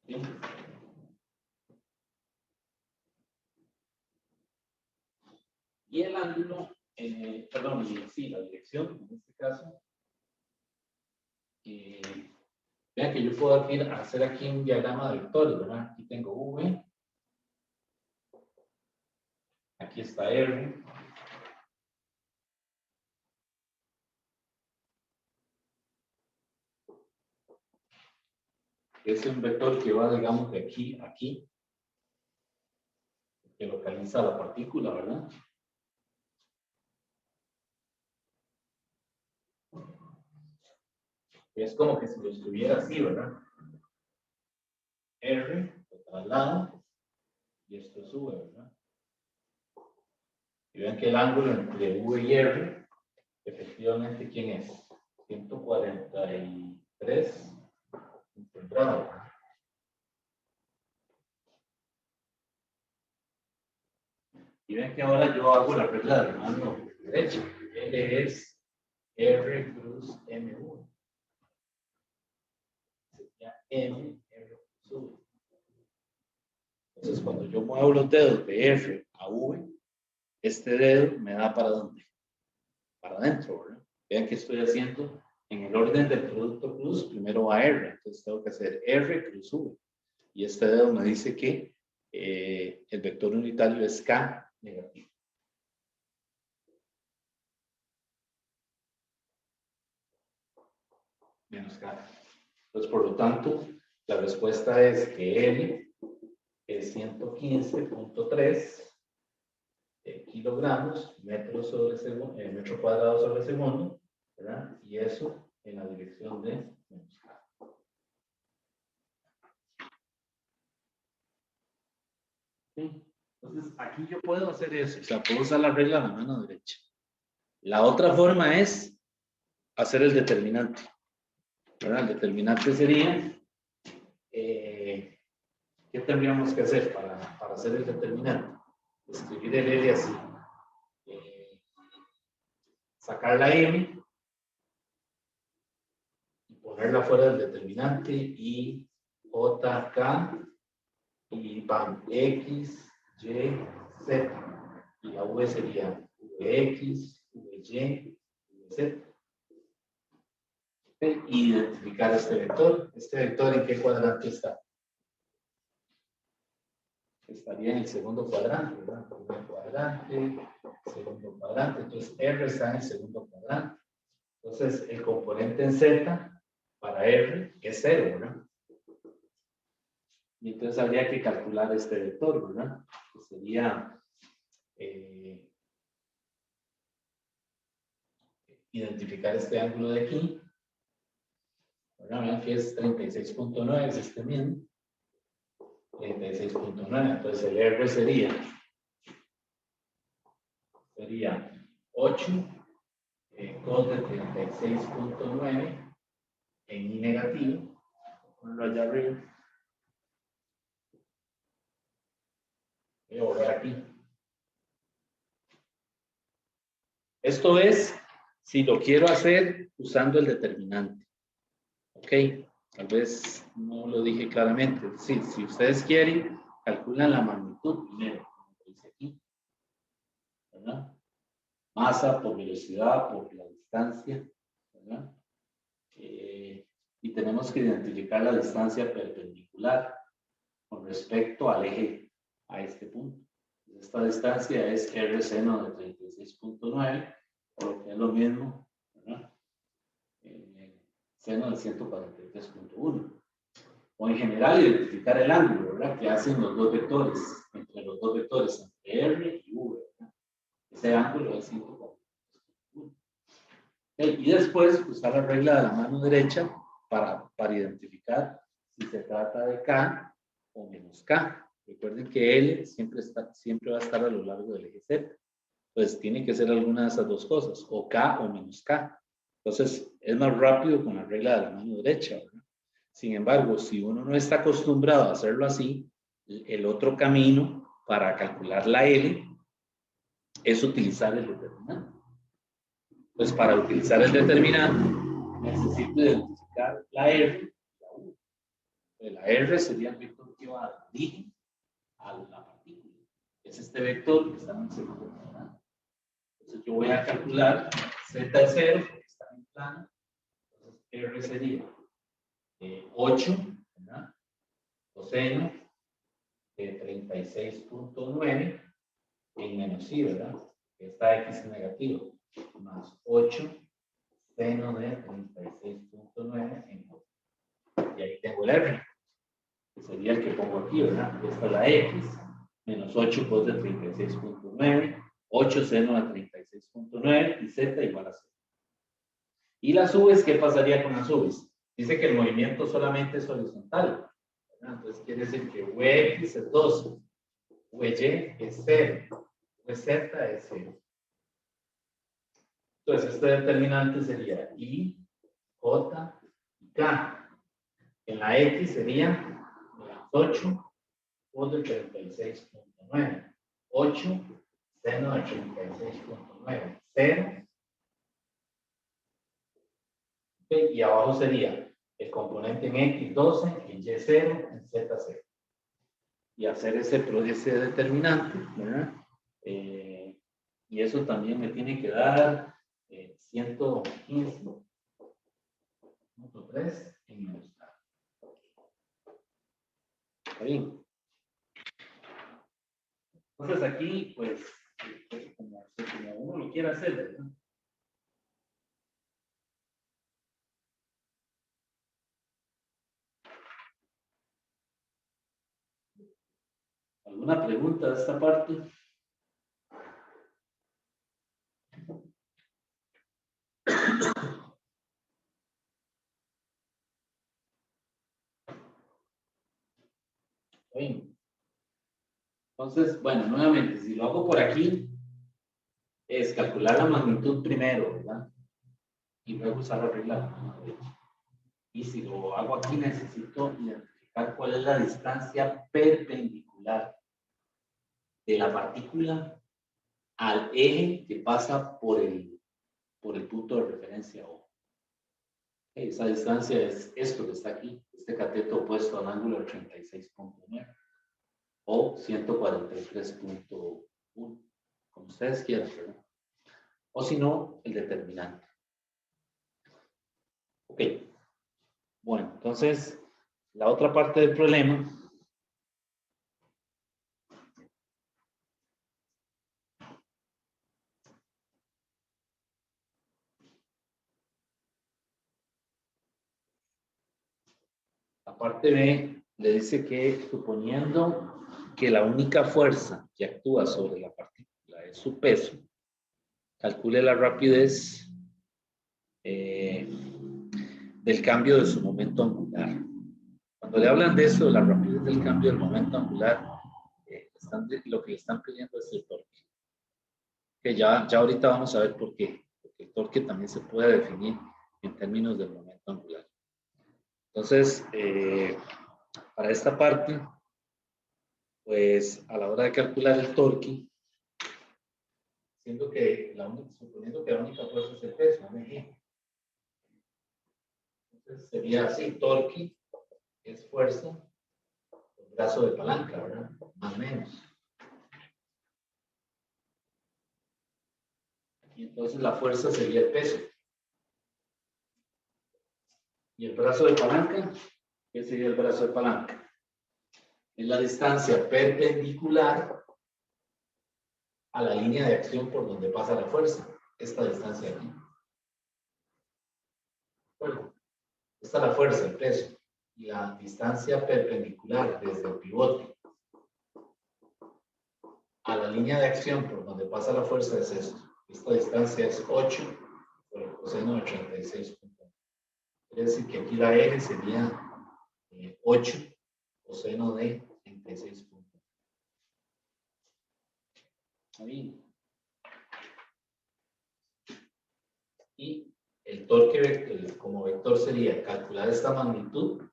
¿Sí? Y el ángulo, perdón, sí, la dirección, en este caso. Vean que yo puedo hacer aquí un diagrama de vectores, ¿verdad? Aquí tengo V. Aquí está R. Es un vector que va, digamos, de aquí a aquí, que localiza la partícula, ¿verdad? Es como que si lo escribiera así, ¿verdad? R, lo traslado, y esto sube, ¿verdad? Y vean que el ángulo entre V y R, efectivamente, ¿quién es? 143 grados. Y ven que ahora yo hago la regla de la mano derecha. L es R cruz MV. Sería M, R cruz V. Entonces, cuando yo muevo los dedos de R a V, este dedo me da para dónde? Para adentro, ¿verdad? Vean que estoy haciendo en el orden del producto cruz, primero va R. Entonces, tengo que hacer R cruz V. Y este dedo me dice que el vector unitario es K negativo. Menos K. Entonces, por lo tanto, la respuesta es que L es 115.3 kilogramos, metro cuadrado sobre segundo, ¿verdad? Y eso en la dirección de menos K. ¿Sí? Entonces, aquí yo puedo hacer eso, o sea, puedo usar la regla de la mano derecha. La otra forma es hacer el determinante, ¿verdad? El determinante sería, ¿qué tendríamos que hacer para hacer el determinante? Escribir el L así. Sacar la M y ponerla fuera del determinante y J, K y van X, Y, Z. Y la V sería VX, VY, VZ. Y identificar este vector. ¿Este vector en qué cuadrante está? Estaría en el segundo cuadrante, ¿verdad? Primer cuadrante, segundo cuadrante. Entonces, R está en el segundo cuadrante. Entonces, el componente en Z para R es 0, ¿verdad? Y entonces habría que calcular este vector, ¿verdad? Que sería identificar este ángulo de aquí. ¿Verdad? Vean que es 36.9, es este mismo. 36.9, entonces el R sería 8 cos de 36.9 en I negativo. Ponlo allá arriba. Voy a volver aquí. Esto es si lo quiero hacer usando el determinante. Ok, tal vez no lo dije claramente. Sí, si ustedes quieren, calculan la magnitud primero, como dice aquí. ¿Verdad? Masa por velocidad, por la distancia. ¿Verdad? Y tenemos que identificar la distancia perpendicular con respecto al eje a este punto. Esta distancia es R seno de 36.9, por lo que es lo mismo, ¿verdad? Seno de 143.1. O en general identificar el ángulo, ¿verdad? Que hacen los dos vectores, entre los dos vectores, entre R y V, ¿verdad? Ese ángulo es 143.1. Y después usar la regla de la mano derecha para identificar si se trata de K o menos K. Recuerden que L siempre va a estar a lo largo del eje Z. Entonces tiene que ser alguna de esas dos cosas, o K o menos K. Entonces es más rápido con la regla de la mano derecha, ¿verdad? Sin embargo, si uno no está acostumbrado a hacerlo así, el otro camino para calcular la L es utilizar el determinante. Pues para utilizar el determinante necesito identificar la R y la U. La R sería el vector que va a dirigir a la partícula. Es este vector que está en el segundo cuadrante. Entonces yo voy a calcular Z de 0, que está en plano. Entonces R sería 8, ¿verdad? Coseno de 36.9 en menos I, ¿verdad? Esta X es negativo. Más 8 seno de 36.9 en 8. Y ahí tengo el R. que sería el que pongo aquí, ¿verdad? Esta es la X, menos 8 cos de 36.9, 8 seno de 36.9 y Z igual a 0. ¿Y las U's? ¿Qué pasaría con las U's? Dice que el movimiento solamente es horizontal, ¿verdad? Entonces quiere decir que Vx es 2, Vy es 0, Vz es 0. Entonces este determinante sería I, J y K. En la X sería 8 cos de 36.9, 8 seno de 36.9, 0. Okay, y abajo sería el componente en X 12, en Y 0, en Z 0. Y hacer ese determinante, ¿verdad? Y eso también me tiene que dar 115.3 en menos K. ¿Está bien? Entonces aquí, pues, como uno lo quiera hacer, ¿verdad? ¿Alguna pregunta de esta parte? Bien. Entonces, bueno, nuevamente, si lo hago por aquí, es calcular la magnitud primero, ¿verdad? Y luego usar la regla. Y si lo hago aquí, necesito identificar cuál es la distancia perpendicular de la partícula al eje que pasa por el punto de referencia O. Esa distancia es esto que está aquí, este cateto opuesto al ángulo de 36.9 o 143.1, como ustedes quieran, ¿verdad? O si no, el determinante. Ok. Bueno, entonces, la otra parte del problema la parte B le dice que suponiendo que la única fuerza que actúa sobre la partícula es su peso, calcule la rapidez del cambio de su momento angular. Cuando le hablan de eso, la rapidez del cambio del momento angular, lo que le están pidiendo es el torque. Que ya ahorita vamos a ver por qué. Porque el torque también se puede definir en términos del momento angular. Entonces, para esta parte, pues a la hora de calcular el torque, suponiendo que la única fuerza es el peso, mg. Entonces sería así, torque es fuerza por brazo de palanca, ¿verdad? Más o menos. Y entonces la fuerza sería el peso. Y el brazo de palanca, ¿qué sería el brazo de palanca? Es la distancia perpendicular a la línea de acción por donde pasa la fuerza. Esta distancia aquí. Bueno, esta es la fuerza, el peso. Y la distancia perpendicular desde el pivote a la línea de acción por donde pasa la fuerza es esto. Esta distancia es 8 por el coseno de 36. Quiere decir que aquí la R sería 8 coseno de 36. Ahí. Y el torque como vector sería calcular esta magnitud,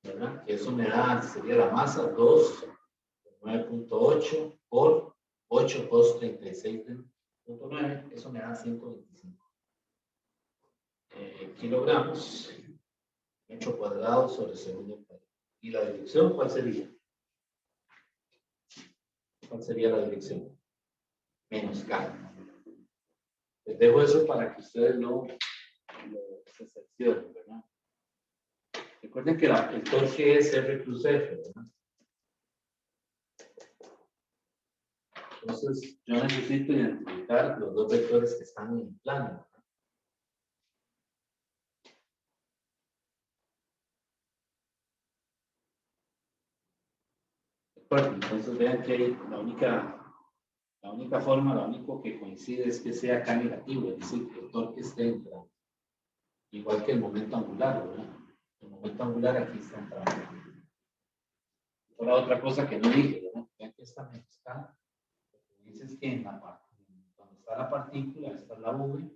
¿verdad? Que eso me da, sería la masa 2 por 9.8 por 8 cos 36.9, eso me da 125 kilogramos, metro cuadrado sobre segundo cuadrado. ¿Y la dirección cuál sería? ¿Cuál sería la dirección? Menos K. Les dejo eso para que ustedes lo se seccionen, ¿verdad? Recuerden que el torque es R plus F, ¿verdad? Entonces, yo necesito identificar los dos vectores que están en el plano. Bueno, entonces vean que hay la única forma, lo único que coincide es que sea acá negativo, es decir, que el torque esté entrando. Igual que el momento angular, ¿verdad? El momento angular aquí está entrando. Ahora otra cosa que no dije, ¿verdad? Vean que esta menos K, lo que dice es que cuando está la partícula, esta es la V,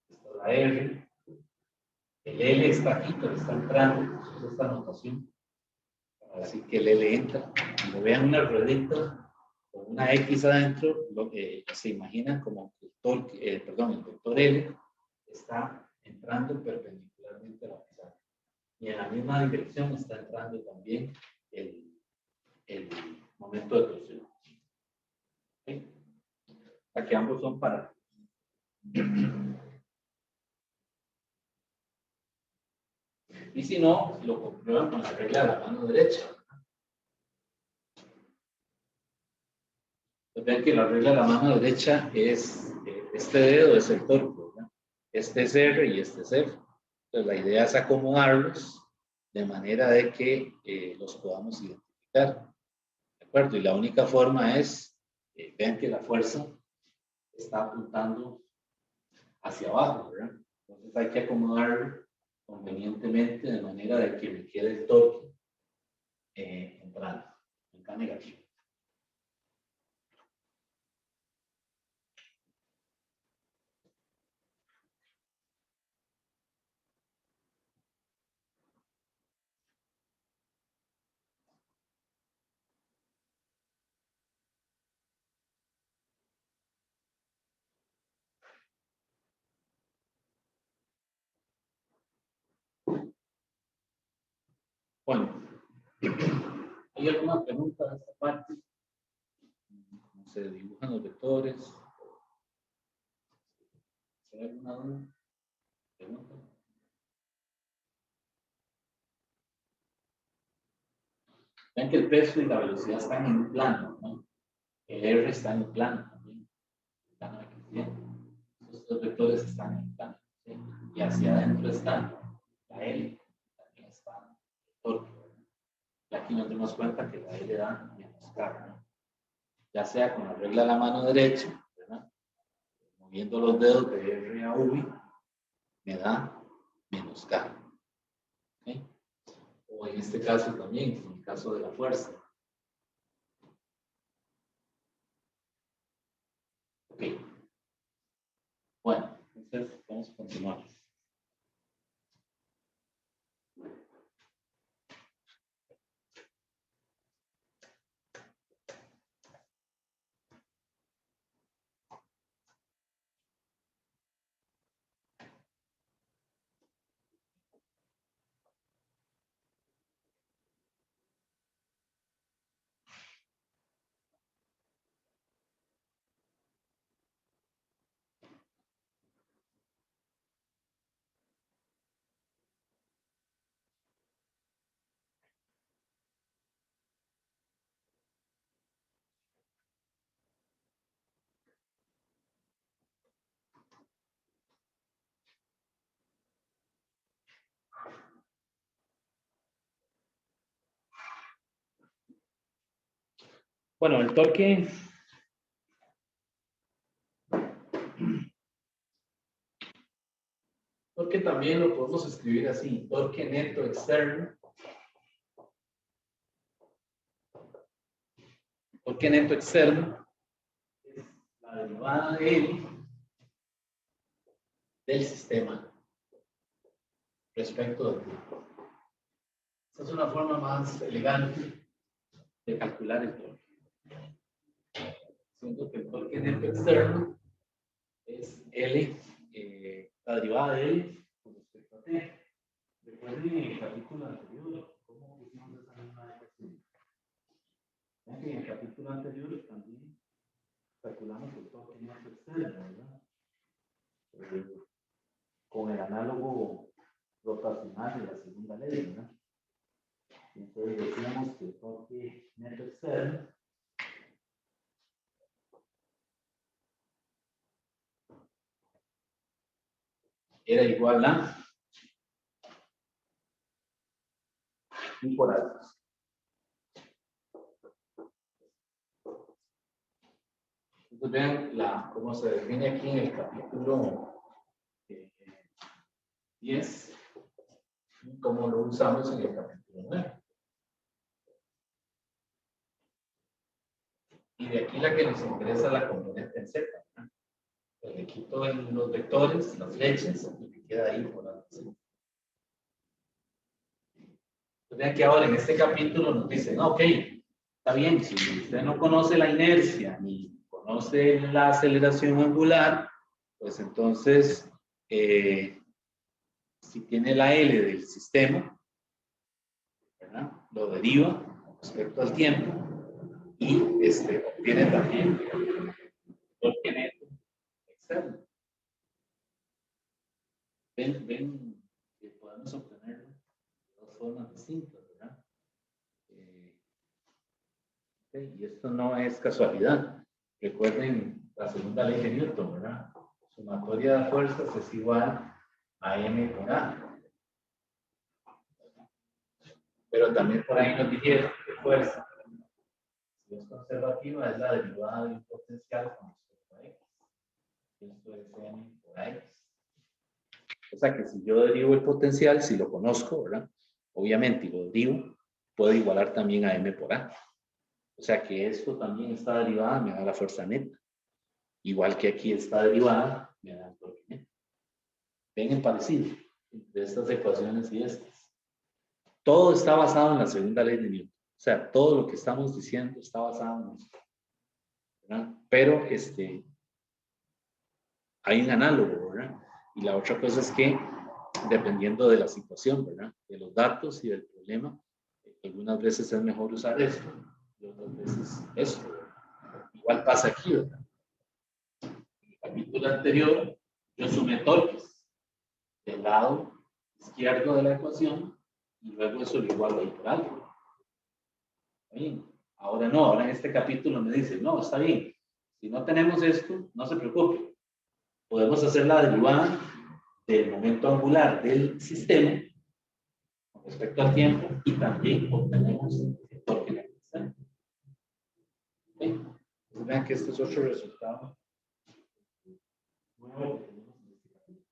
esta es la R, el L está aquí, pero está entrando, entonces esta notación, así que el L entra. Cuando vean una ruedita con una X adentro, lo que se imaginan como que el torque, perdón, el vector L está entrando perpendicularmente a la pizarra. Y en la misma dirección está entrando también el momento de torsión. ¿Okay? Aquí ambos son para. Y si no, lo comprueban con la regla de la mano derecha. Pues vean que la regla de la mano derecha es, este dedo es el torque, ¿verdad? Este es R y este es F. Entonces la idea es acomodarlos de manera de que los podamos identificar. ¿De acuerdo? Y la única forma es, vean que la fuerza está apuntando hacia abajo, ¿verdad? Entonces hay que acomodarlo convenientemente de manera de que me quede el torque entrando, acá negativo. Bueno, ¿hay alguna pregunta de esta parte? ¿Cómo se dibujan los vectores? ¿Hay alguna duda? ¿Pregunta? Vean que el peso y la velocidad están en plano, ¿no? El R está en plano también. Plano X, ¿sí? Estos vectores están en plano, ¿sí? Y hacia adentro está la L, también está el torque. Y aquí nos damos cuenta que la L da menos K, ¿no? Ya sea con la regla de la mano derecha, ¿verdad? Moviendo los dedos de R a V, me da menos K. ¿Okay? O en este caso también, en el caso de la fuerza. Ok. Bueno, entonces vamos a continuar. Bueno, el torque también lo podemos escribir así, torque neto externo. Torque neto externo es la derivada de L del sistema respecto del tiempo. Esta es una forma más elegante de calcular el torque. Siento que el torque neto externo es L, la derivada de L con respecto a T. Recuerden en el capítulo anterior cómo pusimos esa misma ecuación. Vean que en el capítulo anterior también calculamos el torque neto externo, ¿verdad? Con el análogo rotacional de la segunda ley, ¿verdad? Entonces decíamos que el torque neto externo era igual a I por alfa. Entonces vean cómo se define aquí en el capítulo 10 y cómo lo usamos en el capítulo 9. Y de aquí la que nos interesa la componente en Z. ¿No? Pues le quito los vectores, las flechas, y me queda ahí por la Z. Pues vean que ahora en este capítulo nos dicen, no, ok, está bien, si usted no conoce la inercia ni conoce la aceleración angular, pues entonces, si tiene la L del sistema, ¿verdad? Lo deriva respecto al tiempo y obtiene también el torque neto externo. Ven que podemos obtenerlo de dos formas distintas, ¿verdad? Y esto no es casualidad. Recuerden la segunda ley de Newton, ¿verdad? Sumatoria de fuerzas es igual a m por a. Pero también por ahí nos dijeron que fuerza, si es conservativa, es la derivada de un potencial con respecto a x. Esto es m por a x. O sea que si yo derivo el potencial, si lo conozco, ¿verdad? Obviamente, y lo derivo, puedo igualar también a m por a. O sea que esto también está derivada, me da la fuerza neta. Igual que aquí está derivada, me da el torque neto. Ven el parecido entre estas ecuaciones y estas. Todo está basado en la segunda ley de Newton. O sea, todo lo que estamos diciendo está basado en eso. ¿Verdad? Pero hay un análogo, ¿verdad? Y la otra cosa es que, dependiendo de la situación, ¿verdad? De los datos y del problema, algunas veces es mejor usar esto y otras veces esto. Igual pasa aquí, ¿verdad? En el capítulo anterior, yo sumé torques del lado izquierdo de la ecuación y luego eso lo igualo ahí por algo. Bien. Ahora no, ahora en este capítulo me dice, no, está bien, si no tenemos esto, no se preocupe, podemos hacer la derivada del momento angular del sistema con respecto al tiempo y también obtenemos el torque neto. Entonces vean que este es otro resultado nuevo que tenemos en este capítulo.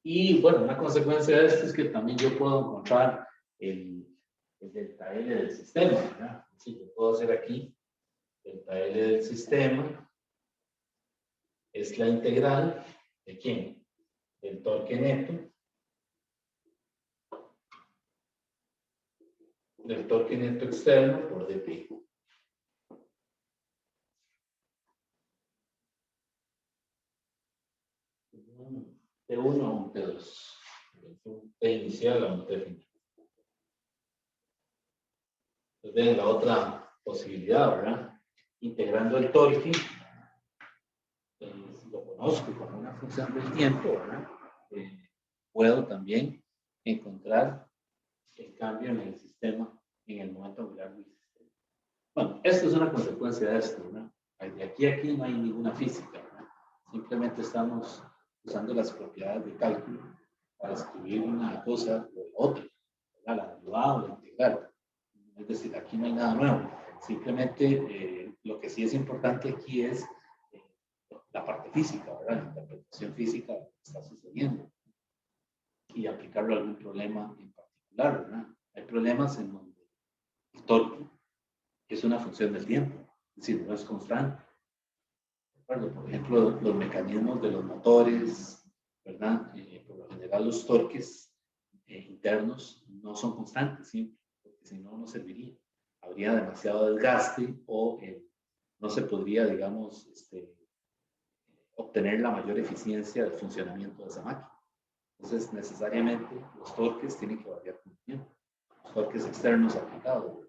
Y bueno, una consecuencia de esto es que también yo puedo encontrar el delta L del sistema, ¿verdad? Sí, yo puedo hacer aquí delta L del sistema es la integral de quién? Del torque neto, del torque neto externo por dt. T1 a un T2. Un T inicial a un T final. Entonces ven la otra posibilidad, ¿verdad? Integrando el torque, si lo conozco como una función del tiempo, ¿verdad? Puedo también encontrar el cambio en el sistema en el momento angular del sistema. Bueno, esto es una consecuencia de esto, ¿verdad? De aquí a aquí no hay ninguna física, ¿verdad? Simplemente estamos usando las propiedades de cálculo para escribir una cosa o la otra, ¿verdad? La derivada o la integral. Es decir, aquí no hay nada nuevo. Simplemente lo que sí es importante aquí es la parte física, ¿verdad? La interpretación física de lo que está sucediendo y aplicarlo a algún problema en particular, ¿verdad? Hay problemas en donde el torque es una función del tiempo, es decir, no es constante. Por ejemplo, los mecanismos de los motores, ¿verdad? Por lo general los torques internos no son constantes, ¿sí? Porque si no, no serviría. Habría demasiado desgaste o no se podría, digamos, obtener la mayor eficiencia del funcionamiento de esa máquina. Entonces, necesariamente los torques tienen que variar con el tiempo. Los torques externos aplicados.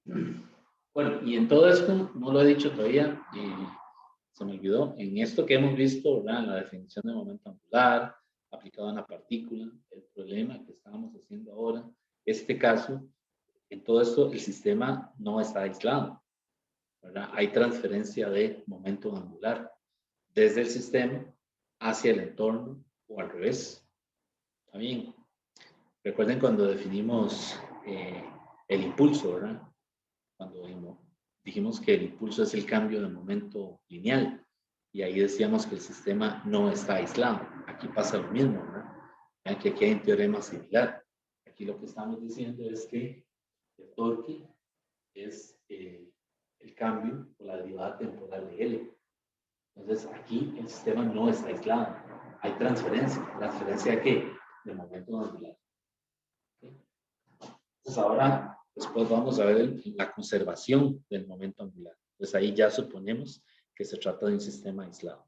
Bueno, y en todo esto, no lo he dicho todavía, se me olvidó, en esto que hemos visto, ¿verdad? En la definición de momento angular, aplicado a una partícula, el problema que estábamos haciendo ahora, este caso, en todo esto el sistema no está aislado, ¿verdad? Hay transferencia de momento angular desde el sistema hacia el entorno o al revés. ¿Está bien? Recuerden cuando definimos el impulso, ¿verdad? Cuando dijimos que el impulso es el cambio de momento lineal y ahí decíamos que el sistema no está aislado. Aquí pasa lo mismo, ¿verdad? Vean que aquí hay un teorema similar. Aquí lo que estamos diciendo es que el torque es el cambio o la derivada temporal de L. Entonces aquí el sistema no está aislado. Hay transferencia. ¿Transferencia de qué? De momento angular. ¿Okay? Entonces ahora, después vamos a ver la conservación del momento angular. Entonces ahí ya suponemos que se trata de un sistema aislado.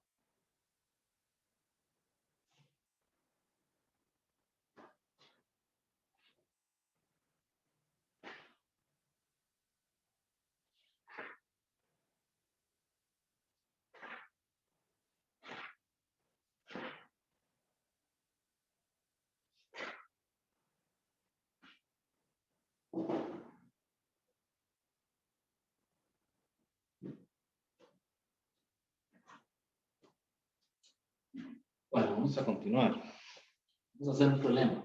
Bueno, vamos a continuar. Vamos a hacer un problema.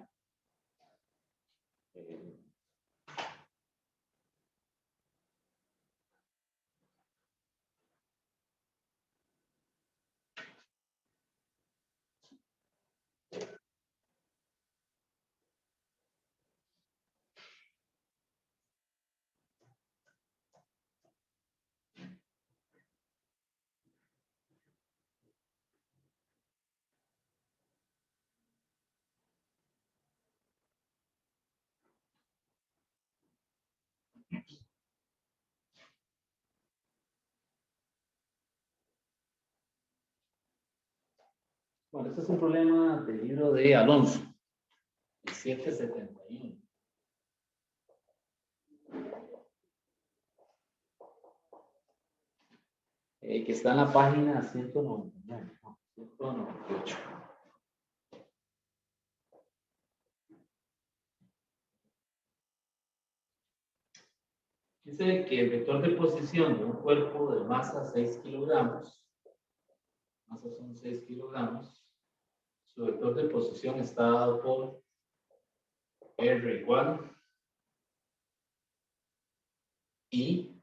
Bueno, este es un problema del libro de Alonso, el 771. Que está en la página 199, no, 198. Dice que el vector de posición de un cuerpo de masa 6 kilogramos, masa son 6 kilogramos, su vector de posición está dado por R igual I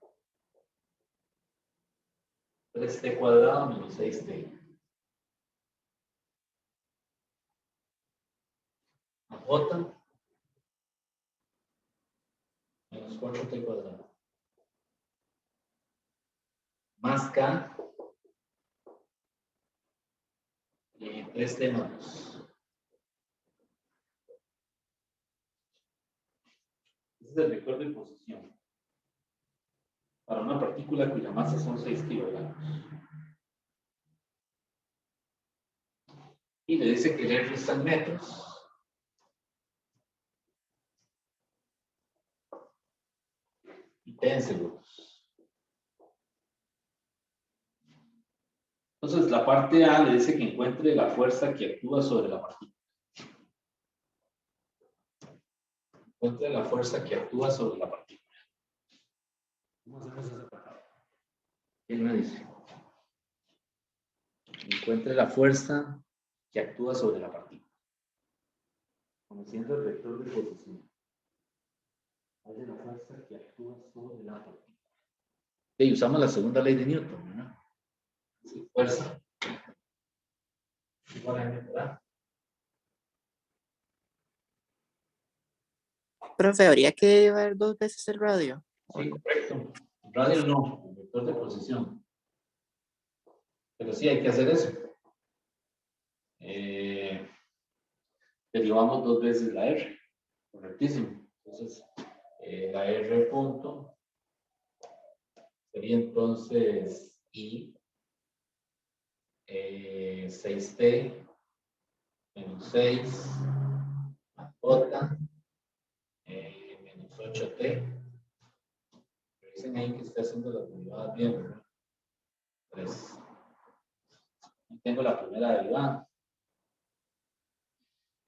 3t cuadrado menos 6t. J menos 4t cuadrado. Más K 3t más 2. Ese es el vector de posición para una partícula cuya masa son 6 kilogramos. Y le dice que el R está en metros. Y T en segundos. Entonces, la parte A le dice que encuentre la fuerza que actúa sobre la partícula. Encuentre la fuerza que actúa sobre la partícula. ¿Cómo hacemos esa parte? ¿Quién me dice? Encuentre la fuerza que actúa sobre la partícula. Conociendo el vector de posición. Hay la fuerza que actúa sobre la partícula. Y usamos la segunda ley de Newton, ¿verdad? Sí, fuerza. Igual a M por A. Profe, ¿habría que llevar 2 veces el radio? Sí, correcto. El radio no, el vector de posición. Pero sí hay que hacer eso. Derivamos 2 veces la R. Correctísimo. Entonces, la R punto sería entonces I 6t menos 6 más J menos 8t revisen ahí que esté haciendo las derivadas bien, ¿verdad? 3. Y tengo la primera derivada.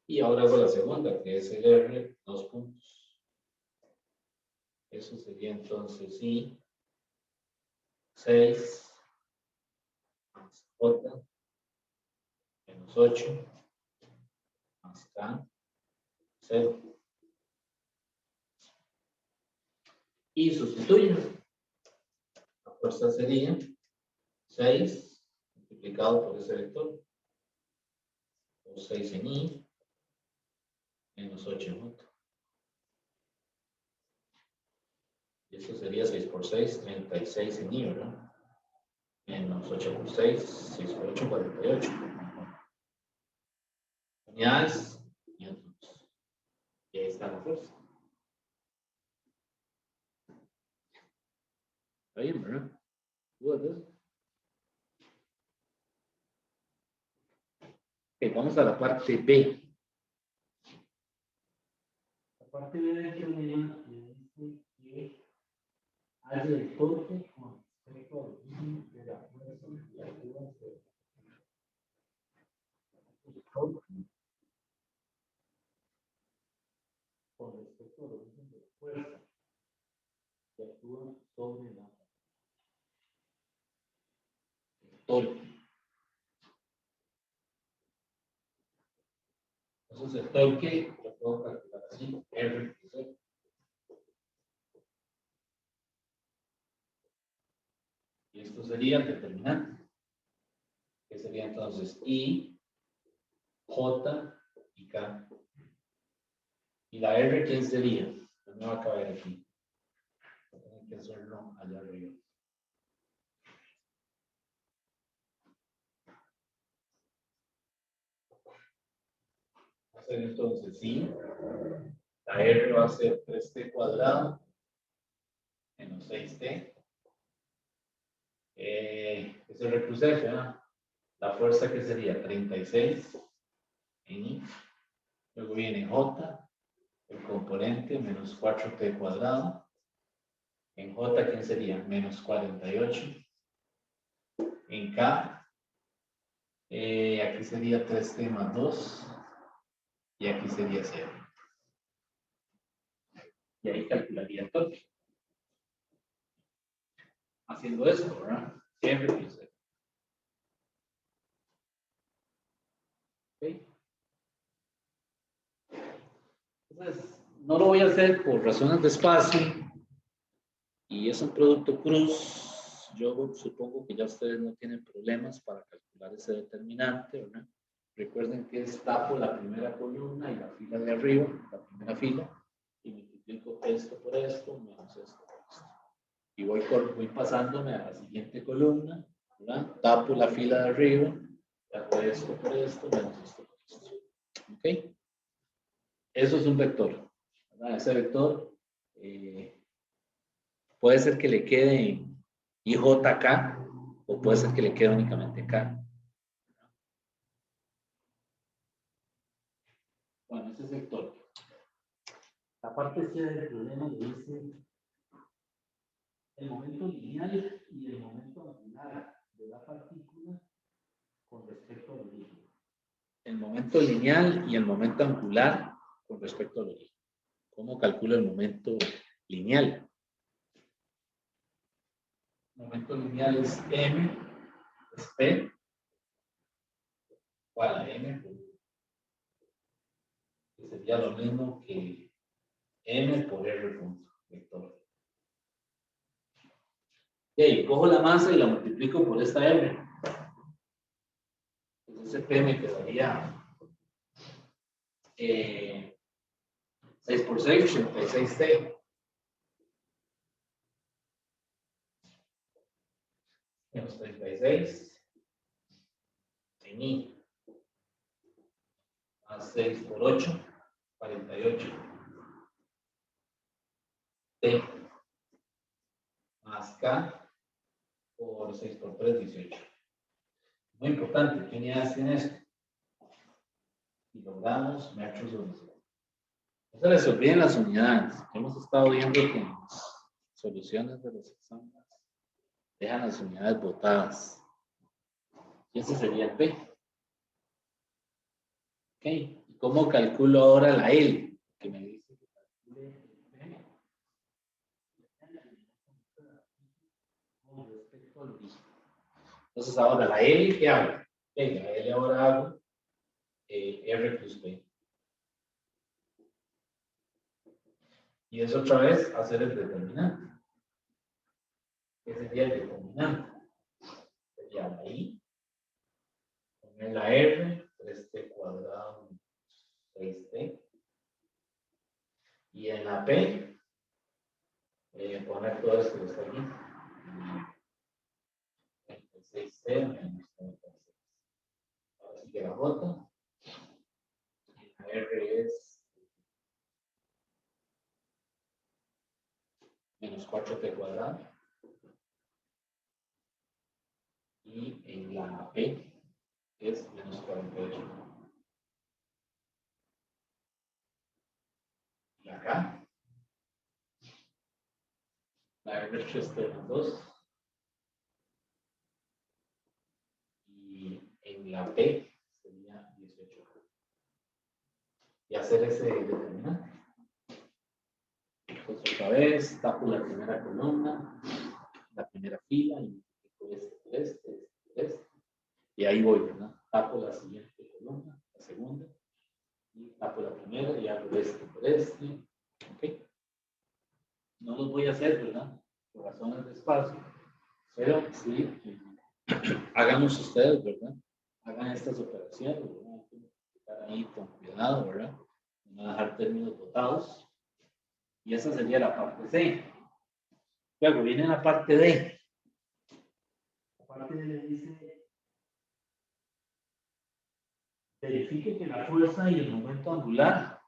Y ahora hago la segunda, que es el R, 2 puntos. Eso sería entonces I, 6, más J, menos 8, más K, 0. Y sustituyo. La fuerza sería 6 multiplicado por ese vector. O 6 en I, menos 8 en J. Y eso sería 6 por 6, 36 en I, ¿verdad? Menos 8 por 6, 6 por 8, 48. Unidades, newtons. Y ahí está la fuerza. Está bien, ¿verdad? ¿Dudas de eso? Ok, vamos a la parte B. La parte B de que me dice que haya el torque con respecto al origen de la fuerza y actúa sobre el torque con respecto al origen de la fuerza y actúa sobre la torque. Entonces el torque lo puedo calcular así, R por C. Y esto sería el determinante, que sería entonces I, J y K. Y la R, ¿quién sería? No me va a caber aquí. Tengo que hacerlo allá arriba. Va a ser entonces I, la R va a ser 3t cuadrado menos 6t. Es el recrucef, ¿verdad? La fuerza que sería 36 en I. Luego viene J, el componente, menos 4t cuadrado. En J, ¿quién sería? Menos 48. En K, aquí sería 3t más 2. Y aquí sería 0. Y ahí calcularía el torque. Haciendo eso, ¿verdad? Siempre plus 0. ¿Ok? Entonces, no lo voy a hacer por razones de espacio. Y es un producto cruz. Yo supongo que ya ustedes no tienen problemas para calcular ese determinante, ¿verdad? Recuerden que es tapo la primera columna y la fila de arriba, la primera fila, y multiplico esto por esto, menos esto por esto. Y voy pasándome a la siguiente columna, ¿verdad? Tapo la fila de arriba, hago esto por esto, menos esto por esto. ¿Ok? Eso es un vector, ¿verdad? Ese vector puede ser que le quede IJK o puede ser que le quede únicamente K. Bueno, ese es el torque. La parte C del problema le dice el momento lineal y el momento angular de la partícula con respecto al origen. El momento lineal y el momento angular con respecto al origen. ¿Cómo calculo el momento lineal? El momento lineal es M, es P, igual a M, que sería lo mismo que M por R punto, vector. Y cojo la masa y la multiplico por esta R. Entonces ese P me quedaría 6 por 6, 86T. Menos 36 en I. Más 6 por 8, 48. T. Más K por 6 por 3, 18. Muy importante, ¿qué unidades tiene esto? Kilogramos, metros sobre segundo. No se les olviden las unidades. Hemos estado viendo que soluciones de los exámenes dejan las unidades botadas. Y ese sería el P. Ok, ¿y cómo calculo ahora la L? Que me dice que calcule el P con respecto al origen. Entonces ahora la L, ¿qué hago? Ok, la L ahora hago R plus P. Y es otra vez hacer el determinante. ¿Qué sería el determinante? Sería la I, poner la R, 3T cuadrado, 6T. Y en la P, poner todo esto que está aquí. 36T menos 36. Ahora sí que la J. Y la R es menos 4T cuadrado. Y en la P es menos 48. Y acá, la R es 2. Y en la P sería 18. Y hacer ese determinante. Entonces otra vez, tapo la primera columna, la primera fila, y multiplico este por este, por este. Y ahí voy, ¿verdad? Tapo la siguiente columna, la segunda, y tapo la primera y hago este por este. ¿Ok? No los voy a hacer, ¿verdad? Por razones de espacio. Pero sí, háganlos ustedes, ¿verdad? Hagan estas operaciones, ¿verdad? Hay que estar ahí con cuidado, ¿verdad? No dejar términos botados. Y esa sería la parte C. Luego viene la parte D. La parte D le dice: verifique que la fuerza y el momento angular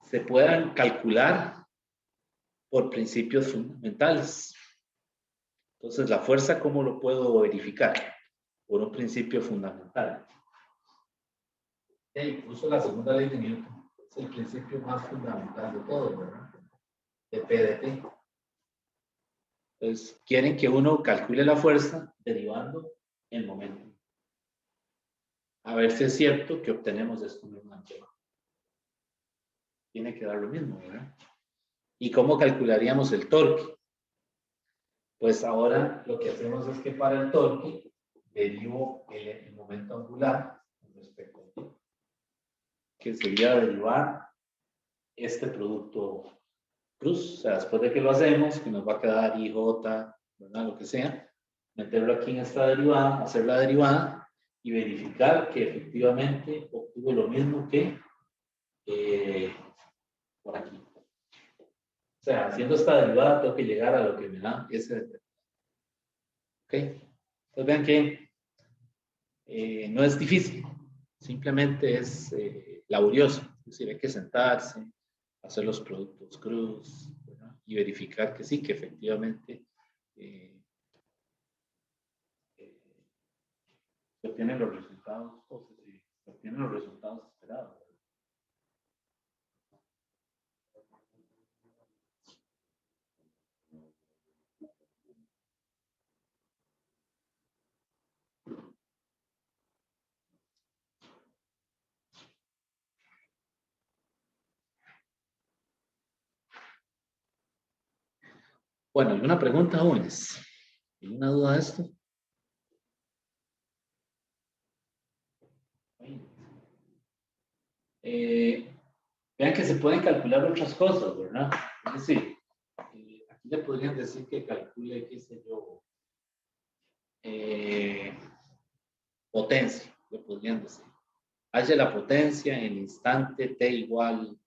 se puedan calcular por principios fundamentales. Entonces, la fuerza, ¿cómo lo puedo verificar? Por un principio fundamental. Incluso la segunda ley de Newton es el principio más fundamental de todo, ¿verdad? De P de T. Entonces, quieren que uno calcule la fuerza derivando el momento. A ver si es cierto que obtenemos esto mismo ante. Tiene que dar lo mismo, ¿verdad? ¿Y cómo calcularíamos el torque? Pues ahora lo que hacemos es que para el torque derivo el momento angular con respecto a T, que sería derivar este producto cruz. O sea, después de que lo hacemos, que nos va a quedar IJ, ¿verdad? Lo que sea, meterlo aquí en esta derivada, hacer la derivada y verificar que efectivamente obtuve lo mismo que por aquí. O sea, haciendo esta derivada tengo que llegar a lo que me da ese determinante. ¿Ok? Entonces vean que no es difícil, simplemente es laborioso. Es decir, hay que sentarse, hacer los productos cruz, ¿verdad? Y verificar que sí, que efectivamente se obtienen los resultados, o se obtienen los resultados esperados. Bueno, ¿alguna pregunta, jóvenes? ¿Alguna duda de esto? Vean que se pueden calcular otras cosas, ¿verdad? Es decir, aquí le podrían decir que calcule, qué sé yo, potencia, le podrían decir. Halle la potencia en instante t igual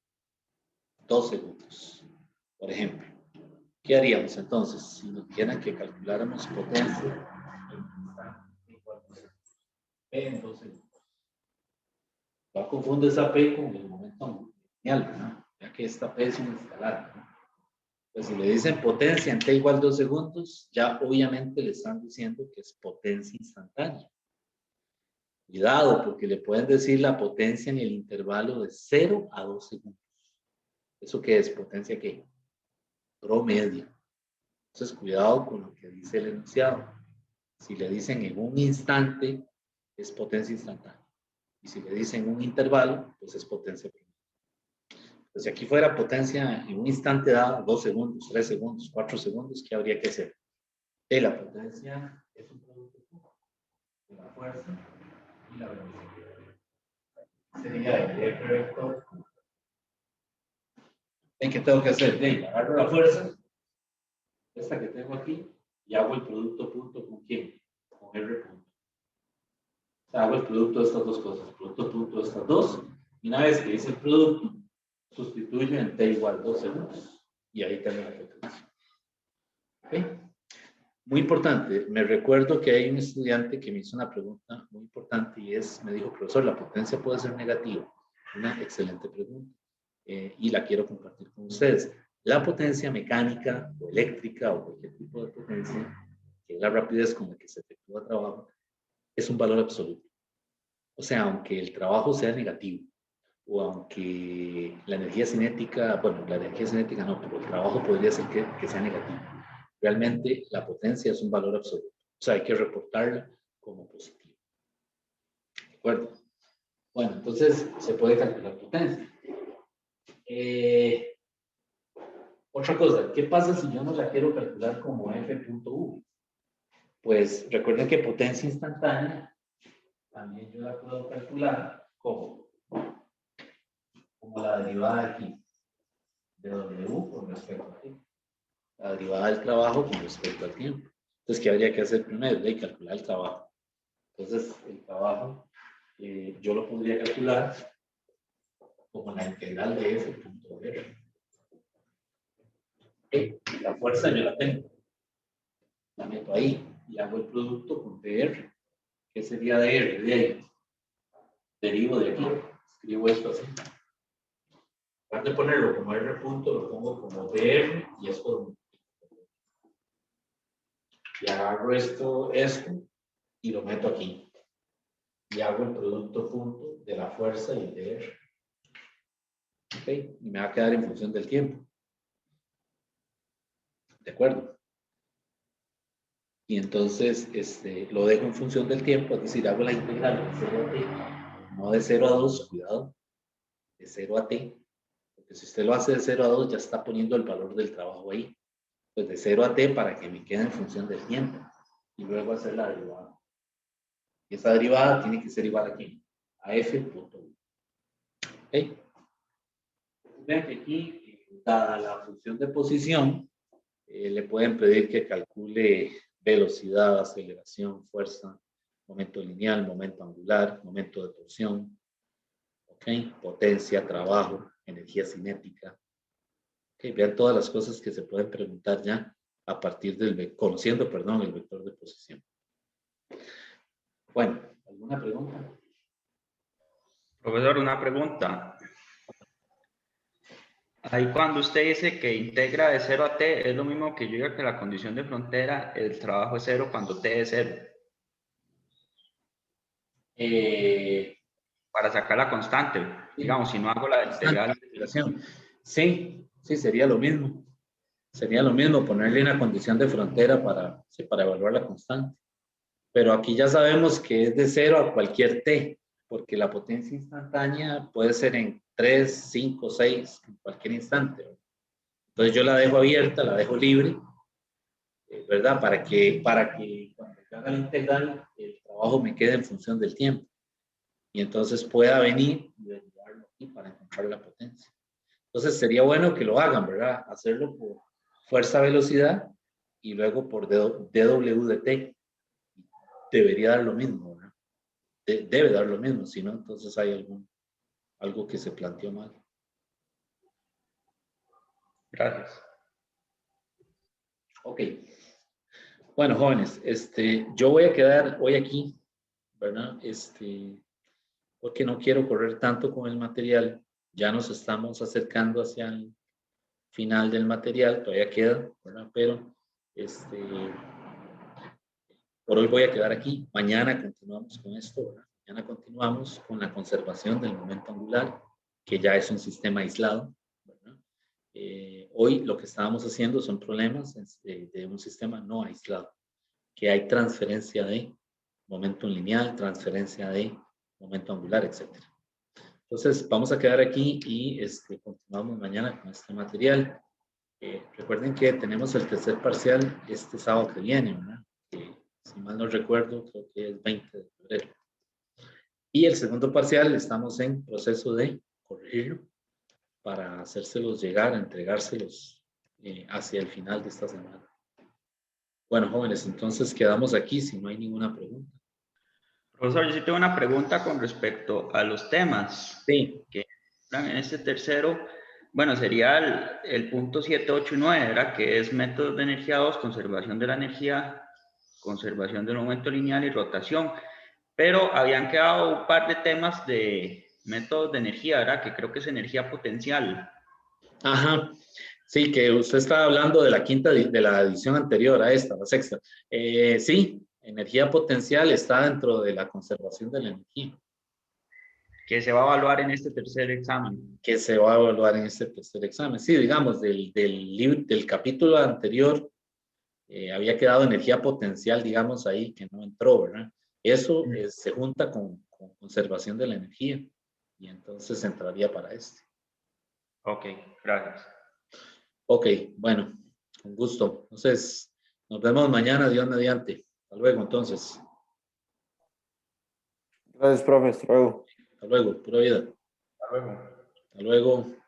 2 segundos, por ejemplo. ¿Qué haríamos entonces si nos dijeran que calculáramos potencia en instante t igual 2 segundos? P en 2 segundos. No confunde esa P con el momento lineal, ¿no? Ya que esta P es un escalar, ¿no? Pues si le dicen potencia en t igual 2 segundos, ya obviamente le están diciendo que es potencia instantánea. Cuidado, porque le pueden decir la potencia en el intervalo de 0 a 2 segundos. ¿Eso qué es? ¿Potencia qué? promedio. Entonces, cuidado con lo que dice el enunciado. Si le dicen en un instante, es potencia instantánea. Y si le dicen un intervalo, pues es potencia promedio. Pues si aquí fuera potencia en un instante dado, 2 segundos, 3 segundos, 4 segundos, ¿qué habría que hacer? La potencia es un producto de la fuerza y la velocidad. Sería el F vector. ¿Qué tengo que hacer? Agarro la fuerza, esta que tengo aquí, y hago el producto punto con quién? Con R punto. O sea, hago el producto de estas dos cosas, el producto punto de estas dos, y una vez que hice el producto, sustituyo en t igual 2 segundos, y ahí tengo la potencia. ¿Okay? Muy importante, me recuerdo que hay un estudiante que me hizo una pregunta muy importante y me dijo, profesor, ¿la potencia puede ser negativa? Una excelente pregunta y la quiero compartir con ustedes. La potencia mecánica o eléctrica o cualquier tipo de potencia, que es la rapidez con la que se efectúa el trabajo, es un valor absoluto. O sea, aunque el trabajo sea negativo o aunque la energía cinética, bueno, la energía cinética no, pero el trabajo podría ser que sea negativo. Realmente la potencia es un valor absoluto. O sea, hay que reportarla como positivo. ¿De acuerdo? Bueno, entonces se puede calcular potencia. Otra cosa, ¿qué pasa si yo no la quiero calcular como F.V? Pues recuerden que potencia instantánea también yo la puedo calcular como la derivada de aquí, de W con respecto a ti. La derivada del trabajo con respecto al tiempo. Entonces, ¿qué habría que hacer primero? De calcular el trabajo. Entonces, el trabajo yo lo podría calcular como la integral de F punto R. La fuerza yo la tengo. La meto ahí y hago el producto con DR. ¿Qué sería DR? De ahí. Derivo de aquí. Escribo esto así. En vez de ponerlo como R punto, lo pongo como DR y esto. Y agarro esto y lo meto aquí. Y hago el producto punto de la fuerza y el DR. ¿Ok? Y me va a quedar en función del tiempo. ¿De acuerdo? Y entonces lo dejo en función del tiempo, es decir, hago la integral de 0 a t, no de 0 a 2, cuidado, de 0 a t, porque si usted lo hace de 0 a 2 ya está poniendo el valor del trabajo ahí. Pues de 0 a t para que me quede en función del tiempo y luego hacer la derivada. Y esa derivada tiene que ser igual a ¿quién? A f punto 1. ¿Ok? Vean que aquí, dada la función de posición, le pueden pedir que calcule velocidad, aceleración, fuerza, momento lineal, momento angular, momento de torsión, ¿okay? Potencia, trabajo, energía cinética. ¿Okay? Vean todas las cosas que se pueden preguntar ya a partir conociendo, el vector de posición. Bueno, ¿alguna pregunta? Profesor, una pregunta. Ahí cuando usted dice que integra de 0 a t, es lo mismo que yo diga que la condición de frontera, el trabajo es 0 cuando t es 0. Para sacar la constante, digamos, si no hago la integral. Sí, sería lo mismo. Sería lo mismo ponerle una condición de frontera para evaluar la constante. Pero aquí ya sabemos que es de 0 a cualquier t, porque la potencia instantánea puede ser en 3, 5, 6, en cualquier instante. Entonces yo la dejo abierta, la dejo libre, ¿verdad? Para que cuando yo haga la integral, el trabajo me quede en función del tiempo. Y entonces pueda venir y derivarlo aquí para encontrar la potencia. Entonces sería bueno que lo hagan, ¿verdad? Hacerlo por fuerza-velocidad y luego por dw de t. Debería dar lo mismo, ¿verdad? Debe dar lo mismo, si no, entonces hay algo que se planteó mal. Gracias. Ok. Bueno, jóvenes, yo voy a quedar hoy aquí, ¿verdad? Porque no quiero correr tanto con el material. Ya nos estamos acercando hacia el final del material, todavía queda, ¿verdad? Pero, por hoy voy a quedar aquí. Mañana continuamos con esto, ¿verdad? Mañana continuamos con la conservación del momento angular, que ya es un sistema aislado, ¿verdad? Hoy lo que estábamos haciendo son problemas de un sistema no aislado, que hay transferencia de momento lineal, transferencia de momento angular, etc. Entonces, vamos a quedar aquí y continuamos mañana con este material. Recuerden que tenemos el tercer parcial este sábado que viene, ¿verdad? Si mal no recuerdo, creo que es 20 de febrero. Y el segundo parcial estamos en proceso de corregirlo para hacérselos llegar, entregárselos hacia el final de esta semana. Bueno, jóvenes, entonces quedamos aquí si no hay ninguna pregunta. Profesor, yo sí tengo una pregunta con respecto a los temas. Sí. Que en este tercero, bueno, sería el punto 7, 8 y 9, ¿verdad? Que es métodos de energía 2, conservación de la energía, conservación del momento lineal y rotación. Pero habían quedado un par de temas de métodos de energía, ¿verdad? Que creo que es energía potencial. Ajá. Sí, que usted estaba hablando de la quinta, de la edición anterior a esta, la sexta. Sí, energía potencial está dentro de la conservación de la energía. Que se va a evaluar en este tercer examen. Que se va a evaluar en este tercer examen. Sí, digamos, del capítulo anterior había quedado energía potencial, digamos, ahí, que no entró, ¿verdad? Eso se junta con conservación de la energía y entonces entraría para este. Ok, gracias. Ok, bueno, con gusto. Entonces, nos vemos mañana, Dios mediante. Hasta luego, entonces. Gracias, profe. Hasta luego. Hasta luego, pura vida. Hasta luego. Hasta luego.